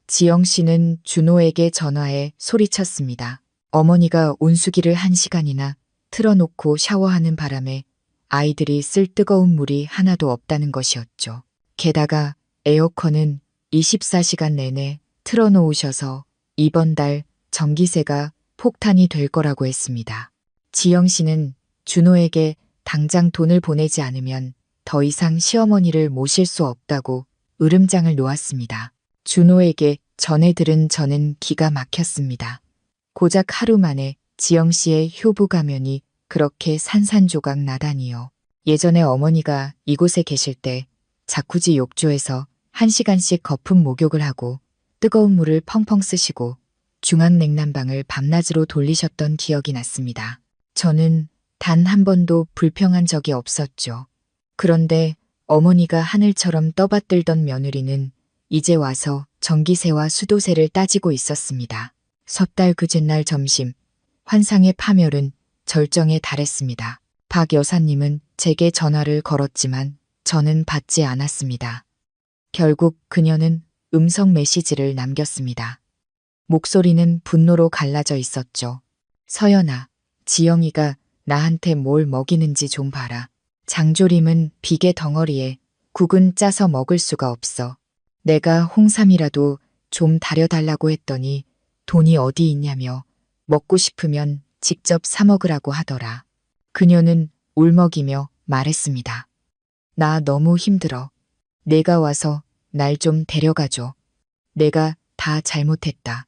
지영 씨는 준호에게 전화해 소리쳤습니다. 어머니가 온수기를 1시간이나 틀어놓고 샤워하는 바람에 아이들이 쓸 뜨거운 물이 하나도 없다는 것이었죠. 게다가 에어컨은 24시간 내내 틀어놓으셔서 이번 달 전기세가 폭탄이 될 거라고 했습니다. 지영 씨는 준호에게 당장 돈을 보내지 않으면 더 이상 시어머니를 모실 수 없다고 으름장을 놓았습니다. 준호에게 전해들은 저는 기가 막혔습니다. 고작 하루 만에 지영 씨의 효부 가면이 그렇게 산산조각 나다니요. 예전에 어머니가 이곳에 계실 때 자쿠지 욕조에서 1시간씩 거품 목욕을 하고 뜨거운 물을 펑펑 쓰시고 중앙냉난방을 밤낮으로 돌리셨던 기억이 났습니다. 저는 단 한 번도 불평한 적이 없었죠. 그런데 어머니가 하늘처럼 떠받들던 며느리는 이제 와서 전기세와 수도세를 따지고 있었습니다. 섣달 그제날 점심, 환상의 파멸은 절정에 달했습니다. 박 여사님은 제게 전화를 걸었지만 저는 받지 않았습니다. 결국 그녀는 음성 메시지를 남겼습니다. 목소리는 분노로 갈라져 있었죠. 서연아, 지영이가 나한테 뭘 먹이는지 좀 봐라. 장조림은 비계 덩어리에 국은 짜서 먹을 수가 없어. 내가 홍삼이라도 좀 다려달라고 했더니 돈이 어디 있냐며 먹고 싶으면 직접 사 먹으라고 하더라. 그녀는 울먹이며 말했습니다. 나 너무 힘들어. 내가 와서 날 좀 데려가줘. 내가 다 잘못했다.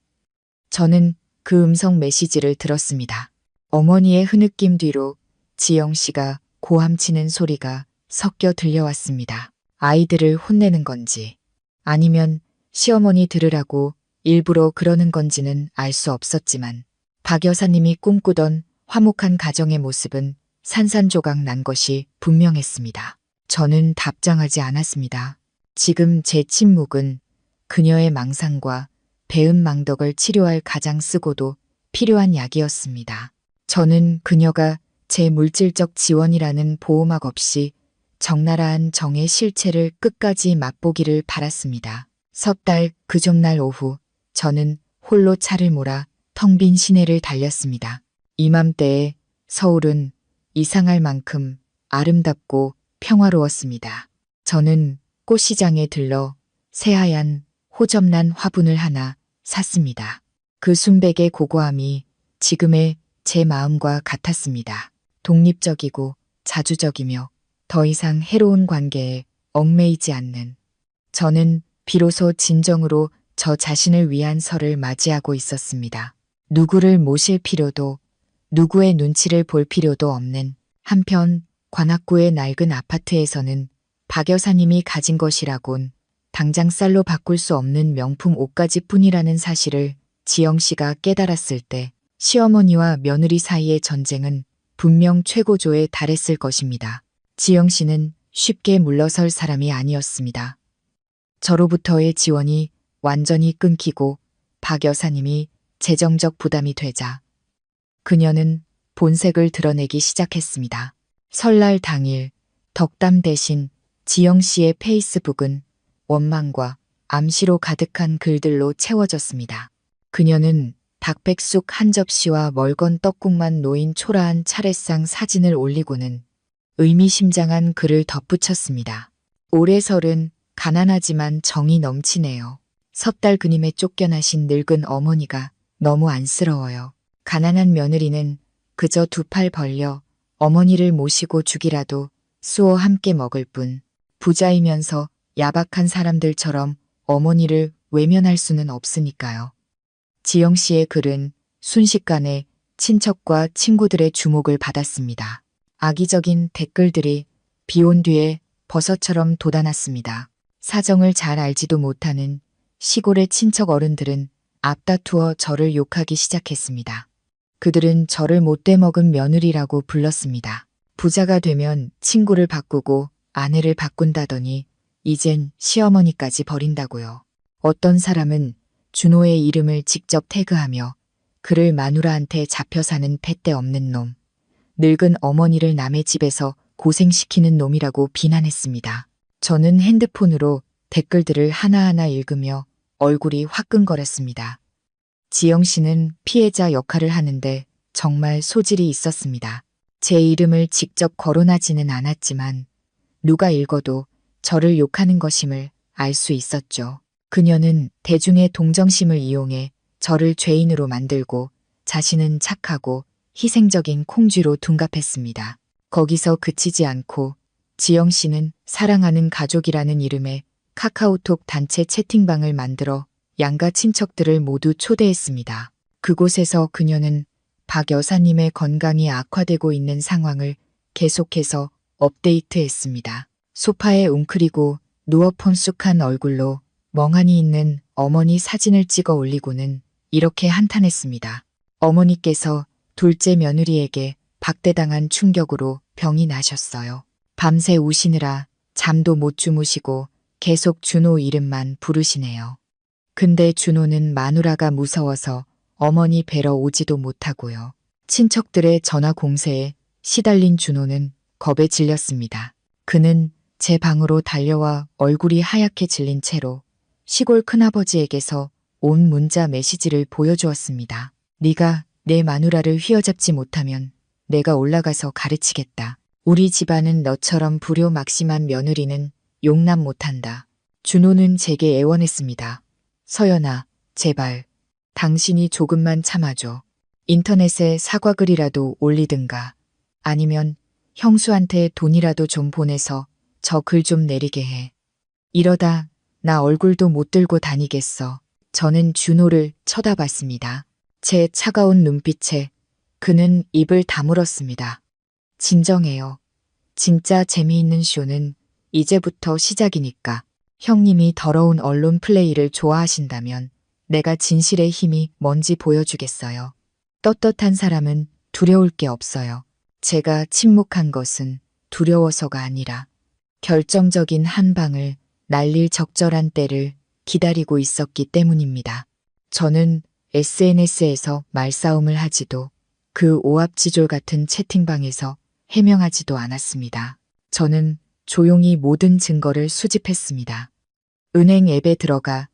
저는 그 음성 메시지를 들었습니다. 어머니의 흐느낌 뒤로 지영 씨가 고함치는 소리가 섞여 들려왔습니다. 아이들을 혼내는 건지 아니면 시어머니 들으라고 일부러 그러는 건지는 알 수 없었지만 박 여사님이 꿈꾸던 화목한 가정의 모습은 산산조각 난 것이 분명했습니다. 저는 답장하지 않았습니다. 지금 제 침묵은 그녀의 망상과 배은망덕을 치료할 가장 쓰고도 필요한 약이었습니다. 저는 그녀가 제 물질적 지원이라는 보호막 없이 적나라한 정의 실체를 끝까지 맛보기를 바랐습니다. 섣달 그전날 오후 저는 홀로 차를 몰아 텅 빈 시내를 달렸습니다. 이맘때에 서울은 이상할 만큼 아름답고 평화로웠습니다. 저는 꽃시장에 들러 새하얀 호접난 화분을 하나 샀습니다. 그 순백의 고고함이 지금의 제 마음과 같았습니다. 독립적이고 자주적이며 더 이상 해로운 관계에 얽매이지 않는 저는 비로소 진정으로 저 자신을 위한 설을 맞이하고 있었습니다. 누구를 모실 필요도 누구의 눈치를 볼 필요도 없는 한편 관악구의 낡은 아파트에서는 박 여사님이 가진 것이라곤 당장 쌀로 바꿀 수 없는 명품 옷가지 뿐이라는 사실을 지영 씨가 깨달았을 때 시어머니와 며느리 사이의 전쟁은 분명 최고조에 달했을 것입니다. 지영 씨는 쉽게 물러설 사람이 아니었습니다. 저로부터의 지원이 완전히 끊기고 박 여사님이 재정적 부담이 되자 그녀는 본색을 드러내기 시작했습니다. 설날 당일 덕담 대신 지영 씨의 페이스북은 원망과 암시로 가득한 글들로 채워졌습니다. 그녀는 닭백숙 한 접시와 멀건 떡국만 놓인 초라한 차례상 사진을 올리고는 의미심장한 글을 덧붙였습니다. 올해 설은 가난하지만 정이 넘치네요. 섣달 그님에 쫓겨나신 늙은 어머니가 너무 안쓰러워요. 가난한 며느리는 그저 두 팔 벌려 어머니를 모시고 죽이라도 수어 함께 먹을 뿐 부자이면서 야박한 사람들처럼 어머니를 외면할 수는 없으니까요. 지영 씨의 글은 순식간에 친척과 친구들의 주목을 받았습니다. 악의적인 댓글들이 비온 뒤에 버섯처럼 돋아났습니다. 사정을 잘 알지도 못하는 시골의 친척 어른들은 앞다투어 저를 욕하기 시작했습니다. 그들은 저를 못돼 먹은 며느리라고 불렀습니다. 부자가 되면 친구를 바꾸고 아내를 바꾼다더니 이젠 시어머니까지 버린다고요. 어떤 사람은 준호의 이름을 직접 태그하며 그를 마누라한테 잡혀 사는 팻대 없는 놈, 늙은 어머니를 남의 집에서 고생시키는 놈이라고 비난했습니다. 저는 핸드폰으로 댓글들을 하나하나 읽으며 얼굴이 화끈거렸습니다. 지영 씨는 피해자 역할을 하는데 정말 소질이 있었습니다. 제 이름을 직접 거론하지는 않았지만 누가 읽어도 저를 욕하는 것임을 알 수 있었죠. 그녀는 대중의 동정심을 이용해 저를 죄인으로 만들고 자신은 착하고 희생적인 콩쥐로 둔갑했습니다. 거기서 그치지 않고 지영 씨는 사랑하는 가족이라는 이름의 카카오톡 단체 채팅방을 만들어 양가 친척들을 모두 초대했습니다. 그곳에서 그녀는 박 여사님의 건강이 악화되고 있는 상황을 계속해서 업데이트했습니다. 소파에 웅크리고 누워 폰쑥한 얼굴로 멍하니 있는 어머니 사진을 찍어 올리고는 이렇게 한탄했습니다. 어머니께서 둘째 며느리에게 박대당한 충격으로 병이 나셨어요. 밤새 우시느라 잠도 못 주무시고 계속 준호 이름만 부르시네요. 근데 준호는 마누라가 무서워서 어머니 뵈러 오지도 못하고요. 친척들의 전화 공세에 시달린 준호는 겁에 질렸습니다. 그는 제 방으로 달려와 얼굴이 하얗게 질린 채로 시골 큰아버지에게서 온 문자 메시지를 보여주었습니다. 네가 내 마누라를 휘어잡지 못하면 내가 올라가서 가르치겠다. 우리 집안은 너처럼 불효막심한 며느리는 용납 못한다. 준호는 제게 애원했습니다. 서연아, 제발 당신이 조금만 참아줘. 인터넷에 사과글이라도 올리든가 아니면 형수한테 돈이라도 좀 보내서 저 글 좀 내리게 해. 이러다 나 얼굴도 못 들고 다니겠어. 저는 준호를 쳐다봤습니다. 제 차가운 눈빛에 그는 입을 다물었습니다. 진정해요. 진짜 재미있는 쇼는 이제부터 시작이니까. 형님이 더러운 언론 플레이를 좋아하신다면 내가 진실의 힘이 뭔지 보여주겠어요. 떳떳한 사람은 두려울 게 없어요. 제가 침묵한 것은 두려워서가 아니라 결정적인 한 방을 날릴 적절한 때를 기다리고 있었기 때문입니다. 저는 SNS에서 말싸움을 하지도 그 오합지졸 같은 채팅방에서 해명하지도 않았습니다. 저는 조용히 모든 증거를 수집했습니다. 은행 앱에 들어가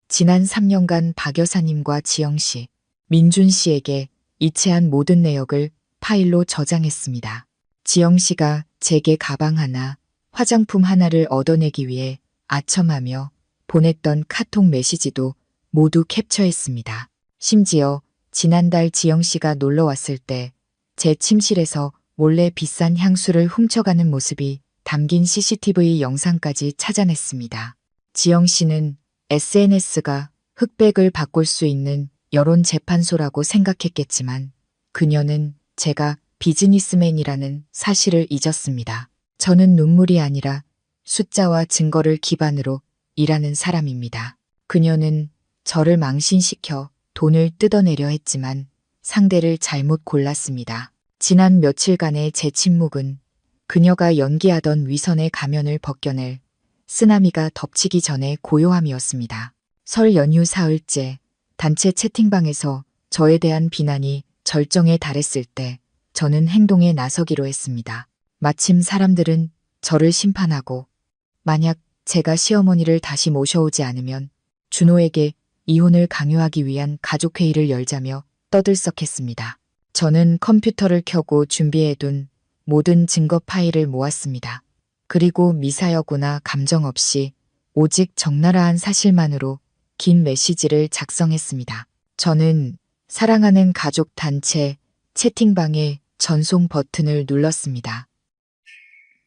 지난 3년간 박 여사님과 지영 씨, 민준 씨에게 이체한 모든 내역을 파일로 저장했습니다. 지영 씨가 제게 가방 하나, 화장품 하나를 얻어내기 위해 아첨하며 보냈던 카톡 메시지도 모두 캡처했습니다. 심지어 지난달 지영 씨가 놀러 왔을 때 제 침실에서 몰래 비싼 향수를 훔쳐가는 모습이 담긴 CCTV 영상까지 찾아냈습니다. 지영 씨는 SNS가 흑백을 바꿀 수 있는 여론재판소라고 생각했겠지만 그녀는 제가 비즈니스맨이라는 사실을 잊었습니다. 저는 눈물이 아니라 숫자와 증거를 기반으로 일하는 사람입니다. 그녀는 저를 망신시켜 돈을 뜯어내려 했지만 상대를 잘못 골랐습니다. 지난 며칠간의 제 침묵은 그녀가 연기하던 위선의 가면을 벗겨낼 쓰나미가 덮치기 전에 고요함이었습니다. 설 연휴 사흘째 단체 채팅방에서 저에 대한 비난이 절정에 달했을 때 저는 행동에 나서기로 했습니다. 마침 사람들은 저를 심판하고 만약 제가 시어머니를 다시 모셔오지 않으면 준호에게 이혼을 강요하기 위한 가족회의를 열자며 떠들썩했습니다. 저는 컴퓨터를 켜고 준비해둔 모든 증거 파일을 모았습니다. 그리고 미사여구나 감정 없이 오직 적나라한 사실만으로 긴 메시지를 작성했습니다. 저는 사랑하는 가족 단체 채팅방의 전송 버튼을 눌렀습니다.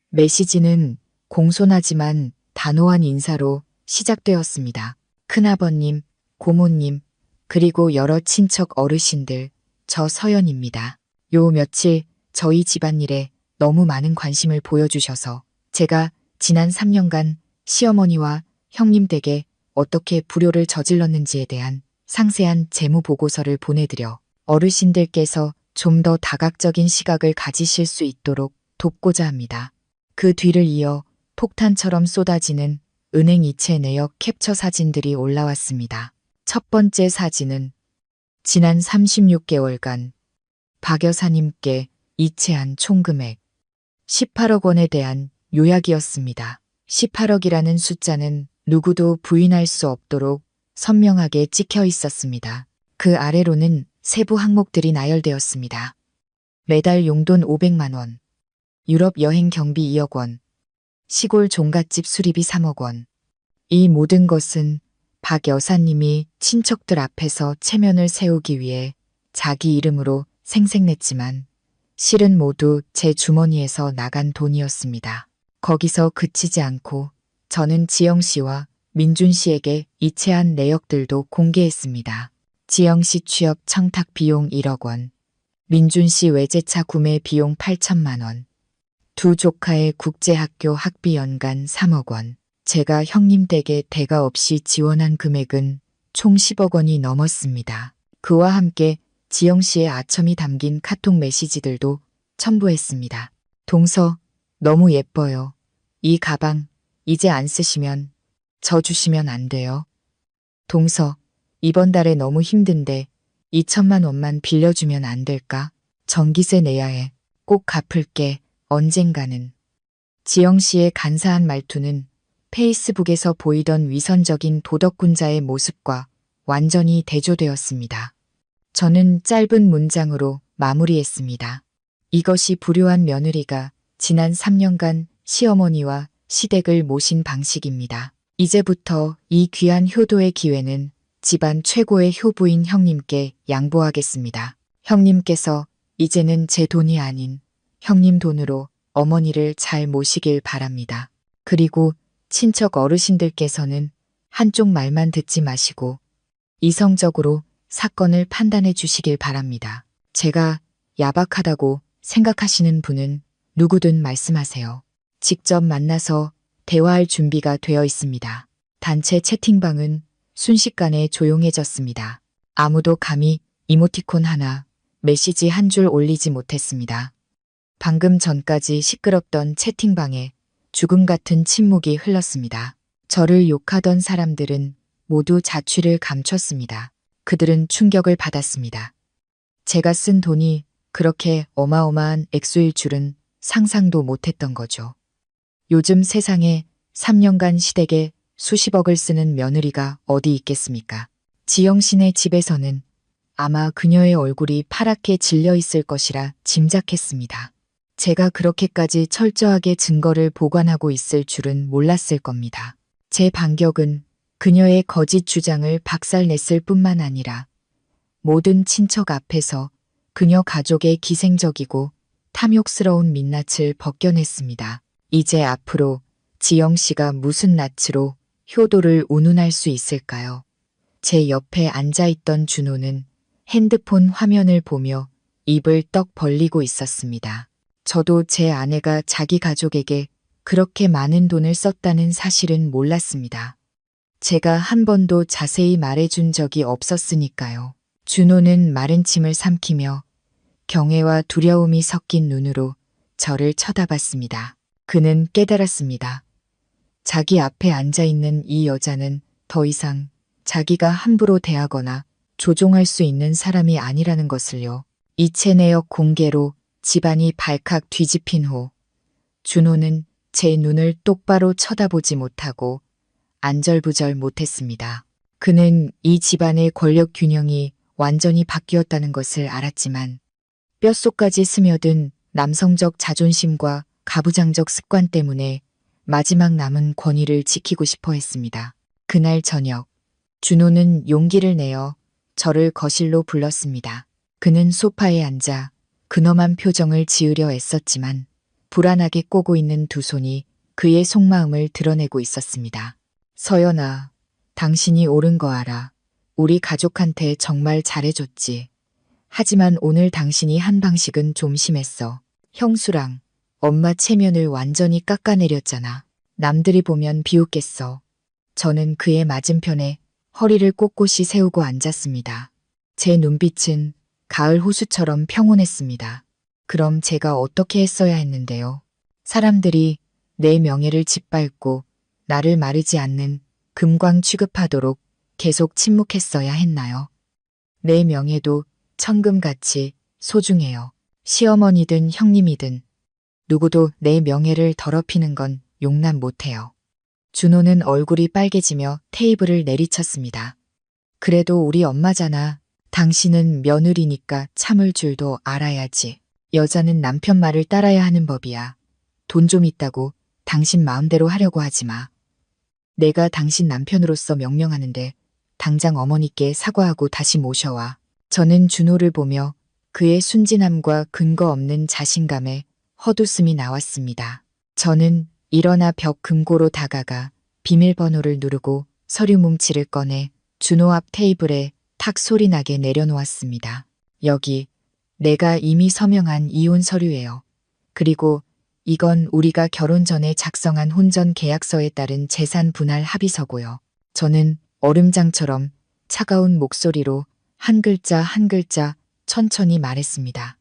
메시지는 공손하지만 단호한 인사로 시작되었습니다. 큰아버님, 고모님, 그리고 여러 친척 어르신들, 저 서연입니다. 요 며칠 저희 집안일에 너무 많은 관심을 보여주셔서 제가 지난 3년간 시어머니와 형님 댁에 어떻게 불효를 저질렀는지에 대한 상세한 재무 보고서를 보내드려 어르신들께서 좀 더 다각적인 시각을 가지실 수 있도록 돕고자 합니다. 그 뒤를 이어 폭탄처럼 쏟아지는 은행 이체 내역 캡처 사진들이 올라왔습니다. 첫 번째 사진은 지난 36개월간 박 여사님께 이체한 총금액 18억 원에 대한 요약이었습니다. 18억이라는 숫자는 누구도 부인할 수 없도록 선명하게 찍혀 있었습니다. 그 아래로는 세부 항목들이 나열되었습니다. 매달 용돈 500만 원, 유럽 여행 경비 2억 원, 시골 종갓집 수리비 3억 원. 이 모든 것은 박 여사님이 친척들 앞에서 체면을 세우기 위해 자기 이름으로 생색냈지만 실은 모두 제 주머니에서 나간 돈이었습니다. 거기서 그치지 않고 저는 지영 씨와 민준 씨에게 이체한 내역들도 공개했습니다. 지영 씨 취업 청탁 비용 1억 원, 민준 씨 외제차 구매 비용 8천만 원, 두 조카의 국제학교 학비 연간 3억 원. 제가 형님 댁에 대가 없이 지원한 금액은 총 10억 원이 넘었습니다. 그와 함께 지영 씨의 아첨이 담긴 카톡 메시지들도 첨부했습니다. 동서, 너무 예뻐요. 이 가방 이제 안 쓰시면 저 주시면 안 돼요. 동서, 이번 달에 너무 힘든데 2천만 원만 빌려주면 안 될까? 전기세 내야 해. 꼭 갚을게. 언젠가는. 지영 씨의 간사한 말투는 페이스북에서 보이던 위선적인 도덕군자의 모습과 완전히 대조되었습니다. 저는 짧은 문장으로 마무리했습니다. 이것이 불효한 며느리가 지난 3년간 시어머니와 시댁을 모신 방식입니다. 이제부터 이 귀한 효도의 기회는 집안 최고의 효부인 형님께 양보하겠습니다. 형님께서 이제는 제 돈이 아닌 형님 돈으로 어머니를 잘 모시길 바랍니다. 그리고 친척 어르신들께서는 한쪽 말만 듣지 마시고 이성적으로 사건을 판단해 주시길 바랍니다. 제가 야박하다고 생각하시는 분은 누구든 말씀하세요. 직접 만나서 대화할 준비가 되어 있습니다. 단체 채팅방은 순식간에 조용해졌습니다. 아무도 감히 이모티콘 하나, 메시지 한 줄 올리지 못했습니다. 방금 전까지 시끄럽던 채팅방에 죽음 같은 침묵이 흘렀습니다. 저를 욕하던 사람들은 모두 자취를 감췄습니다. 그들은 충격을 받았습니다. 제가 쓴 돈이 그렇게 어마어마한 액수일 줄은 상상도 못했던 거죠. 요즘 세상에 3년간 시댁에 수십억을 쓰는 며느리가 어디 있겠습니까? 지영 씨네 집에서는 아마 그녀의 얼굴이 파랗게 질려 있을 것이라 짐작했습니다. 제가 그렇게까지 철저하게 증거를 보관하고 있을 줄은 몰랐을 겁니다. 제 반격은 그녀의 거짓 주장을 박살냈을 뿐만 아니라 모든 친척 앞에서 그녀 가족의 기생적이고 탐욕스러운 민낯을 벗겨냈습니다. 이제 앞으로 지영 씨가 무슨 낯으로 효도를 운운할 수 있을까요? 제 옆에 앉아있던 준호는 핸드폰 화면을 보며 입을 떡 벌리고 있었습니다. 저도 제 아내가 자기 가족에게 그렇게 많은 돈을 썼다는 사실은 몰랐습니다. 제가 한 번도 자세히 말해준 적이 없었으니까요. 준호는 마른 침을 삼키며 경애와 두려움이 섞인 눈으로 저를 쳐다봤습니다. 그는 깨달았습니다. 자기 앞에 앉아있는 이 여자는 더 이상 자기가 함부로 대하거나 조종할 수 있는 사람이 아니라는 것을요. 이체 내역 공개로 집안이 발칵 뒤집힌 후 준호는 제 눈을 똑바로 쳐다보지 못하고 안절부절 못했습니다. 그는 이 집안의 권력 균형이 완전히 바뀌었다는 것을 알았지만 뼛속까지 스며든 남성적 자존심과 가부장적 습관 때문에 마지막 남은 권위를 지키고 싶어 했습니다. 그날 저녁 준호는 용기를 내어 저를 거실로 불렀습니다. 그는 소파에 앉아 근엄한 표정을 지으려 애썼지만 불안하게 꼬고 있는 두 손이 그의 속마음을 드러내고 있었습니다. 서연아, 당신이 옳은 거 알아. 우리 가족한테 정말 잘해줬지. 하지만 오늘 당신이 한 방식은 좀 심했어. 형수랑 엄마 체면을 완전히 깎아내렸잖아. 남들이 보면 비웃겠어. 저는 그의 맞은편에 허리를 꼿꼿이 세우고 앉았습니다. 제 눈빛은 가을 호수처럼 평온했습니다. 그럼 제가 어떻게 했어야 했는데요? 사람들이 내 명예를 짓밟고 나를 마르지 않는 금광 취급하도록 계속 침묵했어야 했나요? 내 명예도 천금같이 소중해요. 시어머니든 형님이든 누구도 내 명예를 더럽히는 건 용납 못해요. 준호는 얼굴이 빨개지며 테이블을 내리쳤습니다. 그래도 우리 엄마잖아. 당신은 며느리니까 참을 줄도 알아야지. 여자는 남편 말을 따라야 하는 법이야. 돈 좀 있다고 당신 마음대로 하려고 하지 마. 내가 당신 남편으로서 명령하는데 당장 어머니께 사과하고 다시 모셔와. 저는 준호를 보며 그의 순진함과 근거 없는 자신감에 헛웃음이 나왔습니다. 저는 일어나 벽 금고로 다가가 비밀번호를 누르고 서류 뭉치를 꺼내 준호 앞 테이블에 탁 소리나게 내려놓았습니다. 여기 내가 이미 서명한 이혼 서류예요. 그리고 이건 우리가 결혼 전에 작성한 혼전 계약서에 따른 재산 분할 합의서고요. 저는 얼음장처럼 차가운 목소리로 한 글자 한 글자 천천히 말했습니다.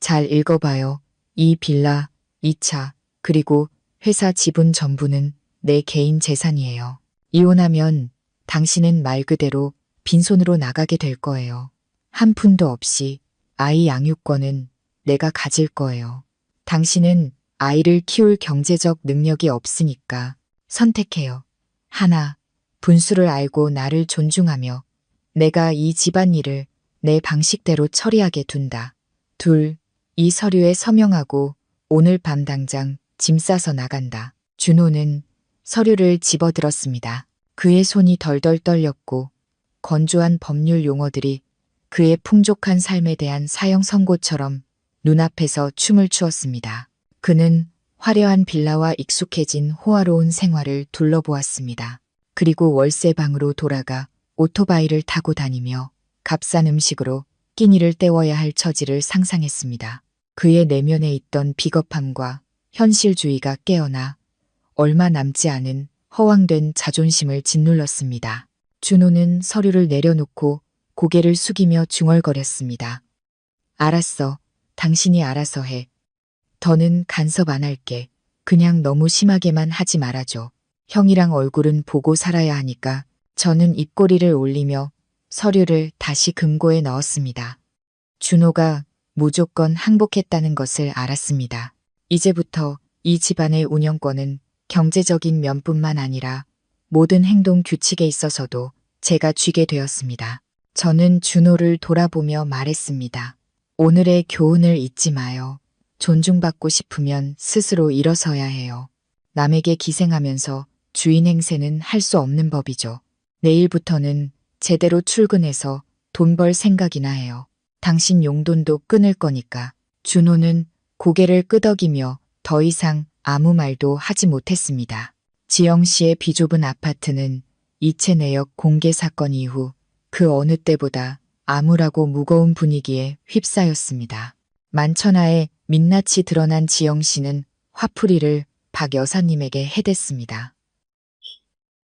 잘 읽어봐요. 이 빌라, 이 차, 그리고 회사 지분 전부는 내 개인 재산이에요. 이혼하면 당신은 말 그대로 빈손으로 나가게 될 거예요. 한 푼도 없이 아이 양육권은 내가 가질 거예요. 당신은 아이를 키울 경제적 능력이 없으니까 선택해요. 하나, 분수를 알고 나를 존중하며 내가 이 집안일을 내 방식대로 처리하게 둔다. 둘, 이 서류에 서명하고 오늘 밤 당장 짐 싸서 나간다. 준호는 서류를 집어들었습니다. 그의 손이 덜덜 떨렸고 건조한 법률 용어들이 그의 풍족한 삶에 대한 사형 선고처럼 눈앞에서 춤을 추었습니다. 그는 화려한 빌라와 익숙해진 호화로운 생활을 둘러보았습니다. 그리고 월세방으로 돌아가 오토바이를 타고 다니며 값싼 음식으로 끼니를 때워야 할 처지를 상상했습니다. 그의 내면에 있던 비겁함과 현실주의가 깨어나 얼마 남지 않은 허황된 자존심을 짓눌렀습니다. 준호는 서류를 내려놓고 고개를 숙이며 중얼거렸습니다. 알았어. 당신이 알아서 해. 더는 간섭 안 할게. 그냥 너무 심하게만 하지 말아줘. 형이랑 얼굴은 보고 살아야 하니까 저는 입꼬리를 올리며 서류를 다시 금고에 넣었습니다. 준호가 무조건 항복했다는 것을 알았습니다. 이제부터 이 집안의 운영권은 경제적인 면뿐만 아니라 모든 행동 규칙에 있어서도 제가 쥐게 되었습니다. 저는 준호를 돌아보며 말했습니다. 오늘의 교훈을 잊지 마요. 존중받고 싶으면 스스로 일어서야 해요. 남에게 기생하면서 주인 행세는 할 수 없는 법이죠. 내일부터는 제대로 출근해서 돈 벌 생각이나 해요. 당신 용돈도 끊을 거니까. 준호는 고개를 끄덕이며 더 이상 아무 말도 하지 못했습니다. 지영 씨의 비좁은 아파트는 이채 내역 공개 사건 이후 그 어느 때보다 암울하고 무거운 분위기에 휩싸였습니다. 만천하에 민낯이 드러난 지영 씨는 화풀이를 박 여사님에게 해댔습니다.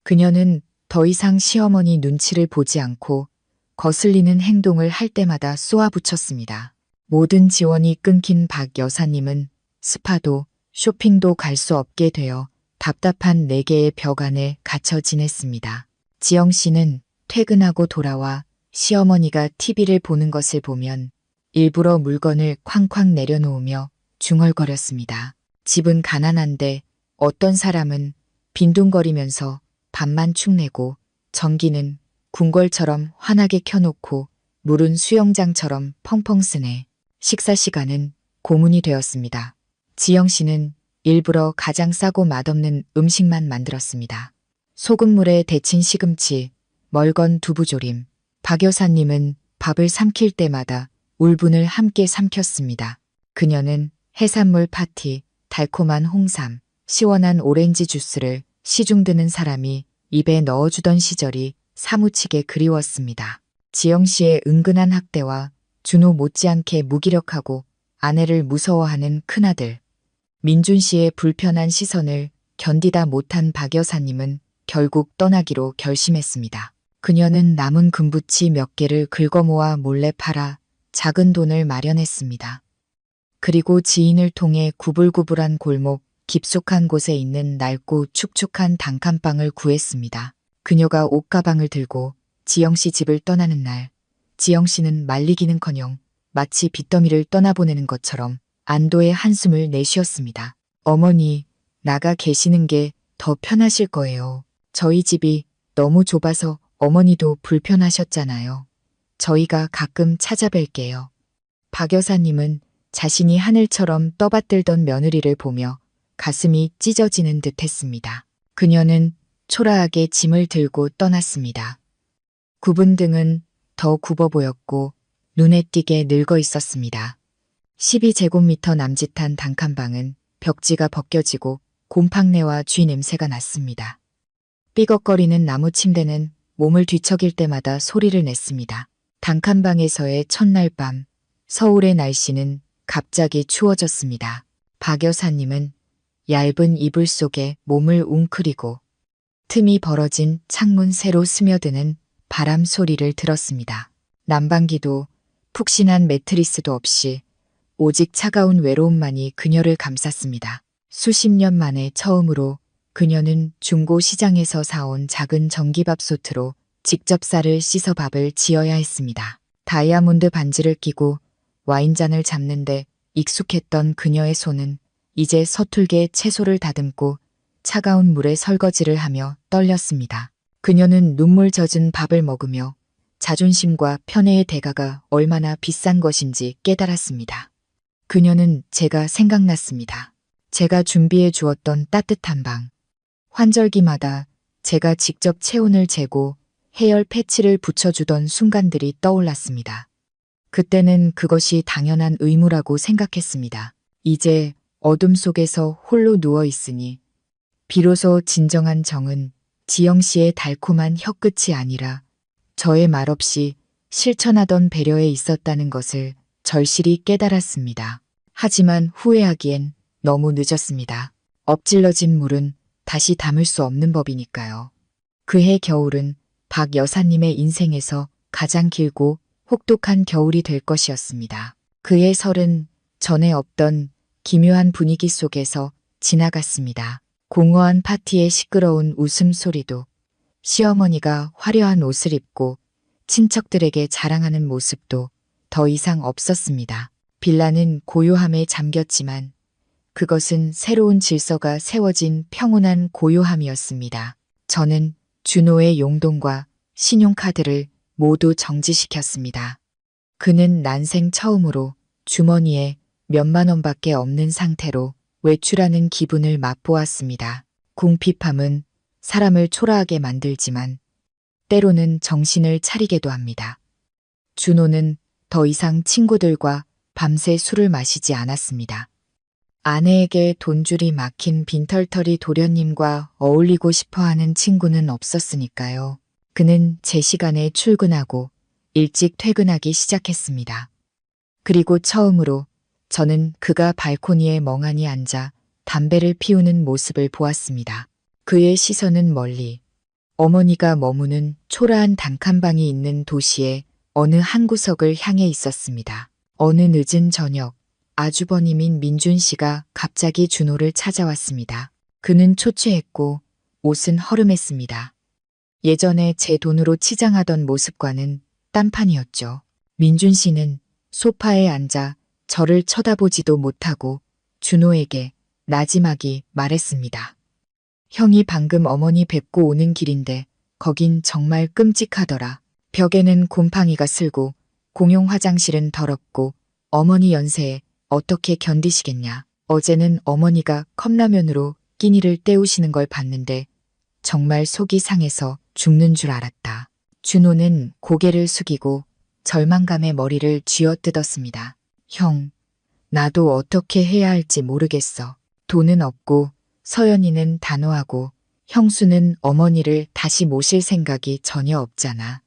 그녀는 더 이상 시어머니 눈치를 보지 않고 거슬리는 행동을 할 때마다 쏘아붙였습니다. 모든 지원이 끊긴 박 여사님은 스파도 쇼핑도 갈 수 없게 되어 답답한 네 개의 벽 안에 갇혀 지냈습니다. 지영 씨는 퇴근하고 돌아와 시어머니가 TV를 보는 것을 보면 일부러 물건을 쾅쾅 내려놓으며 중얼거렸습니다. 집은 가난한데 어떤 사람은 빈둥거리면서 밥만 축내고 전기는 궁궐처럼 환하게 켜놓고 물은 수영장처럼 펑펑 쓰네. 식사 시간은 고문이 되었습니다. 지영 씨는 일부러 가장 싸고 맛없는 음식만 만들었습니다. 소금물에 데친 시금치, 멀건 두부조림. 박 여사님은 밥을 삼킬 때마다 울분을 함께 삼켰습니다. 그녀는 해산물 파티, 달콤한 홍삼, 시원한 오렌지 주스를 시중드는 사람이 입에 넣어주던 시절이 사무치게 그리웠습니다. 지영 씨의 은근한 학대와 준호 못지않게 무기력하고 아내를 무서워하는 큰아들, 민준 씨의 불편한 시선을 견디다 못한 박 여사님은 결국 떠나기로 결심했습니다. 그녀는 남은 금부치 몇 개를 긁어모아 몰래 팔아 작은 돈을 마련했습니다. 그리고 지인을 통해 구불구불한 골목 깊숙한 곳에 있는 낡고 축축한 단칸방을 구했습니다. 그녀가 옷가방을 들고 지영 씨 집을 떠나는 날, 지영 씨는 말리기는커녕 마치 빚더미를 떠나보내는 것처럼 안도의 한숨을 내쉬었습니다. 어머니, 나가 계시는 게 더 편하실 거예요. 저희 집이 너무 좁아서 어머니도 불편하셨잖아요. 저희가 가끔 찾아뵐게요. 박 여사님은 자신이 하늘처럼 떠받들던 며느리를 보며 가슴이 찢어지는 듯 했습니다. 그녀는 초라하게 짐을 들고 떠났습니다. 굽은 등은 더 굽어 보였고 눈에 띄게 늙어 있었습니다. 12제곱미터 남짓한 단칸방은 벽지가 벗겨지고 곰팡내와 쥐 냄새가 났습니다. 삐걱거리는 나무 침대는 몸을 뒤척일 때마다 소리를 냈습니다. 단칸방에서의 첫날 밤, 서울의 날씨는 갑자기 추워졌습니다. 박 여사님은 얇은 이불 속에 몸을 웅크리고 틈이 벌어진 창문 새로 스며드는 바람 소리를 들었습니다. 난방기도 푹신한 매트리스도 없이 오직 차가운 외로움만이 그녀를 감쌌습니다. 수십 년 만에 처음으로 그녀는 중고 시장에서 사온 작은 전기밥솥으로 직접 쌀을 씻어 밥을 지어야 했습니다. 다이아몬드 반지를 끼고 와인잔을 잡는데 익숙했던 그녀의 손은 이제 서툴게 채소를 다듬고 차가운 물에 설거지를 하며 떨렸습니다. 그녀는 눈물 젖은 밥을 먹으며 자존심과 편애의 대가가 얼마나 비싼 것인지 깨달았습니다. 그녀는 제가 생각났습니다. 제가 준비해 주었던 따뜻한 방. 환절기마다 제가 직접 체온을 재고 해열 패치를 붙여주던 순간들이 떠올랐습니다. 그때는 그것이 당연한 의무라고 생각했습니다. 이제 어둠 속에서 홀로 누워 있으니 비로소 진정한 정은 지영 씨의 달콤한 혀끝이 아니라 저의 말없이 실천하던 배려에 있었다는 것을 절실히 깨달았습니다. 하지만 후회하기엔 너무 늦었습니다. 엎질러진 물은 다시 담을 수 없는 법이니까요. 그해 겨울은 박 여사님의 인생에서 가장 길고 혹독한 겨울이 될 것이었습니다. 그해 설은 전에 없던 기묘한 분위기 속에서 지나갔습니다. 공허한 파티의 시끄러운 웃음소리도 시어머니가 화려한 옷을 입고 친척들에게 자랑하는 모습도 더 이상 없었습니다. 빌라는 고요함에 잠겼지만 그것은 새로운 질서가 세워진 평온한 고요함이었습니다. 저는 준호의 용돈과 신용카드를 모두 정지시켰습니다. 그는 난생 처음으로 주머니에 몇만 원밖에 없는 상태로 외출하는 기분을 맛보았습니다. 궁핍함은 사람을 초라하게 만들지만 때로는 정신을 차리게도 합니다. 준호는 더 이상 친구들과 밤새 술을 마시지 않았습니다. 아내에게 돈줄이 막힌 빈털터리 도련님과 어울리고 싶어하는 친구는 없었으니까요. 그는 제 시간에 출근하고 일찍 퇴근하기 시작했습니다. 그리고 처음으로 저는 그가 발코니에 멍하니 앉아 담배를 피우는 모습을 보았습니다. 그의 시선은 멀리 어머니가 머무는 초라한 단칸방이 있는 도시의 어느 한 구석을 향해 있었습니다. 어느 늦은 저녁 아주버님인 민준 씨가 갑자기 준호를 찾아왔습니다. 그는 초췌했고 옷은 허름했습니다. 예전에 제 돈으로 치장하던 모습과는 딴판이었죠. 민준 씨는 소파에 앉아 저를 쳐다보지도 못하고 준호에게 나지막이 말했습니다. 형이 방금 어머니 뵙고 오는 길인데 거긴 정말 끔찍하더라. 벽에는 곰팡이가 슬고 공용 화장실은 더럽고 어머니 연세에 어떻게 견디시겠냐. 어제는 어머니가 컵라면으로 끼니를 때우시는 걸 봤는데 정말 속이 상해서 죽는 줄 알았다. 준호는 고개를 숙이고 절망감에 머리를 쥐어뜯었습니다. 형, 나도 어떻게 해야 할지 모르겠어. 돈은 없고 서연이는 단호하고 형수는 어머니를 다시 모실 생각이 전혀 없잖아.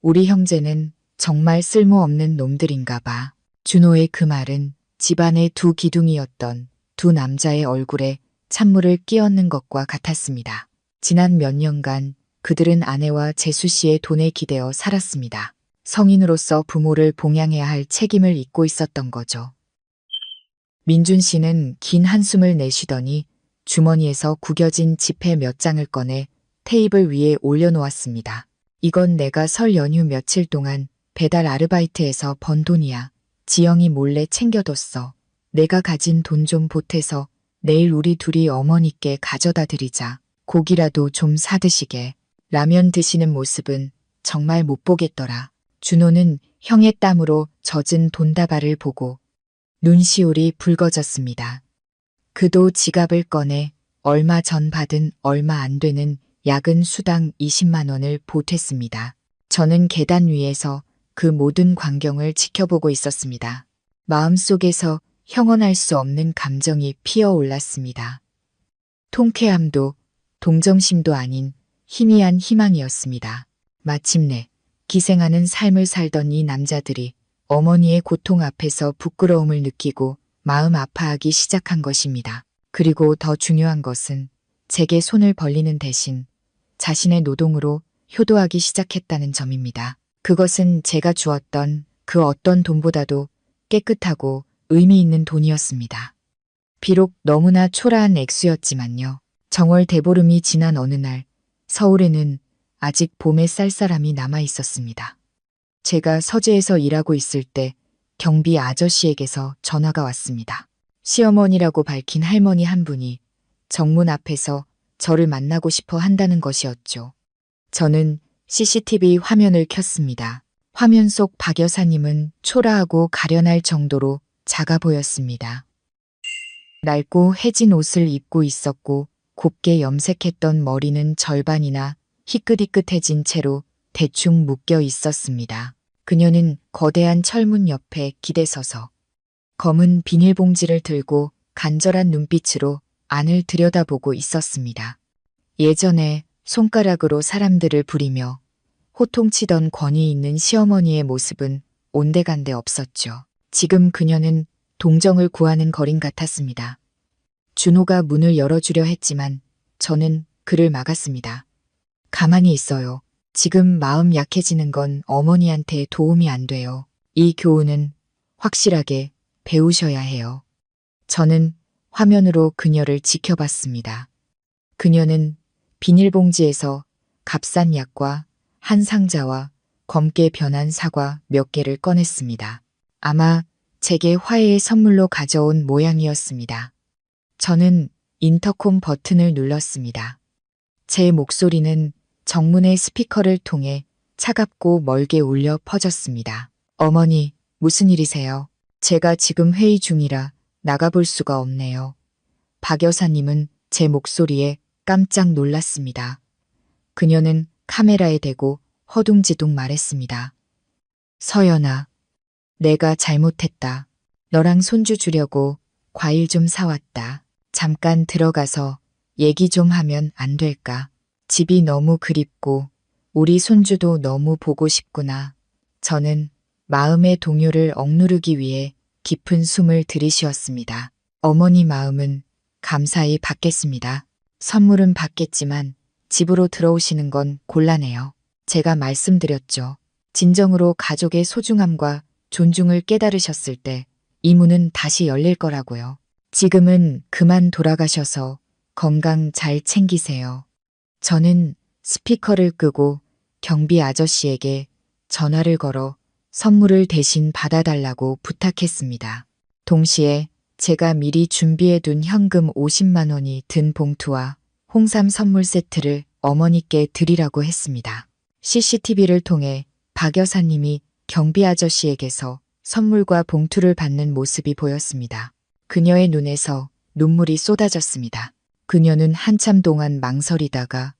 우리 형제는 정말 쓸모없는 놈들인가 봐. 준호의 그 말은 집안의 두 기둥이었던 두 남자의 얼굴에 찬물을 끼얹는 것과 같았습니다. 지난 몇 년간 그들은 아내와 재수 씨의 돈에 기대어 살았습니다. 성인으로서 부모를 봉양해야 할 책임을 잊고 있었던 거죠. 민준 씨는 긴 한숨을 내쉬더니 주머니에서 구겨진 지폐 몇 장을 꺼내 테이블 위에 올려놓았습니다. 이건 내가 설 연휴 며칠 동안 배달 아르바이트에서 번 돈이야. 지영이 몰래 챙겨뒀어. 내가 가진 돈 좀 보태서 내일 우리 둘이 어머니께 가져다 드리자. 고기라도 좀 사드시게. 라면 드시는 모습은 정말 못 보겠더라. 준호는 형의 땀으로 젖은 돈다발을 보고 눈시울이 붉어졌습니다. 그도 지갑을 꺼내 얼마 전 받은 얼마 안 되는 야근 수당 20만 원을 보탰습니다. 저는 계단 위에서 그 모든 광경을 지켜보고 있었습니다. 마음속에서 형언할 수 없는 감정이 피어올랐습니다. 통쾌함도 동정심도 아닌 희미한 희망이었습니다. 마침내 기생하는 삶을 살던 이 남자들이 어머니의 고통 앞에서 부끄러움을 느끼고 마음 아파하기 시작한 것입니다. 그리고 더 중요한 것은 제게 손을 벌리는 대신 자신의 노동으로 효도하기 시작했다는 점입니다. 그것은 제가 주었던 그 어떤 돈보다도 깨끗하고 의미 있는 돈이었습니다. 비록 너무나 초라한 액수였지만요. 정월 대보름이 지난 어느 날 서울에는 아직 봄의 쌀쌀함이 남아 있었습니다. 제가 서재에서 일하고 있을 때 경비 아저씨에게서 전화가 왔습니다. 시어머니라고 밝힌 할머니 한 분이 정문 앞에서 저를 만나고 싶어 한다는 것이었죠. 저는 CCTV 화면을 켰습니다. 화면 속 박 여사님은 초라하고 가련할 정도로 작아 보였습니다. 낡고 해진 옷을 입고 있었고 곱게 염색했던 머리는 절반이나 희끗희끗해진 채로 대충 묶여 있었습니다. 그녀는 거대한 철문 옆에 기대서서 검은 비닐봉지를 들고 간절한 눈빛으로 안을 들여다보고 있었습니다. 예전에 손가락으로 사람들을 부리며 호통치던 권위 있는 시어머니의 모습은 온데간데 없었죠. 지금 그녀는 동정을 구하는 거린 같았습니다. 준호가 문을 열어주려 했지만 저는 그를 막았습니다. 가만히 있어요. 지금 마음 약해지는 건 어머니한테 도움이 안 돼요. 이 교훈은 확실하게 배우셔야 해요. 저는 화면으로 그녀를 지켜봤습니다. 그녀는 비닐봉지에서 값싼 약과 한 상자와 검게 변한 사과 몇 개를 꺼냈습니다. 아마 제게 화해의 선물로 가져온 모양이었습니다. 저는 인터콤 버튼을 눌렀습니다. 제 목소리는 정문의 스피커를 통해 차갑고 멀게 울려 퍼졌습니다. 어머니, 무슨 일이세요? 제가 지금 회의 중이라 나가볼 수가 없네요. 박 여사님은 제 목소리에 깜짝 놀랐습니다. 그녀는 카메라에 대고 허둥지둥 말했습니다. 서연아, 내가 잘못했다. 너랑 손주 주려고 과일 좀 사왔다. 잠깐 들어가서 얘기 좀 하면 안 될까? 집이 너무 그립고 우리 손주도 너무 보고 싶구나. 저는 마음의 동요를 억누르기 위해 깊은 숨을 들이쉬었습니다. 어머니 마음은 감사히 받겠습니다. 선물은 받겠지만 집으로 들어오시는 건 곤란해요. 제가 말씀드렸죠. 진정으로 가족의 소중함과 존중을 깨달으셨을 때 이 문은 다시 열릴 거라고요. 지금은 그만 돌아가셔서 건강 잘 챙기세요. 저는 스피커를 끄고 경비 아저씨에게 전화를 걸어 선물을 대신 받아달라고 부탁했습니다. 동시에 제가 미리 준비해둔 현금 50만 원이 든 봉투와 홍삼 선물 세트를 어머니께 드리라고 했습니다. CCTV를 통해 박 여사님이 경비 아저씨에게서 선물과 봉투를 받는 모습이 보였습니다. 그녀의 눈에서 눈물이 쏟아졌습니다. 그녀는 한참 동안 망설이다가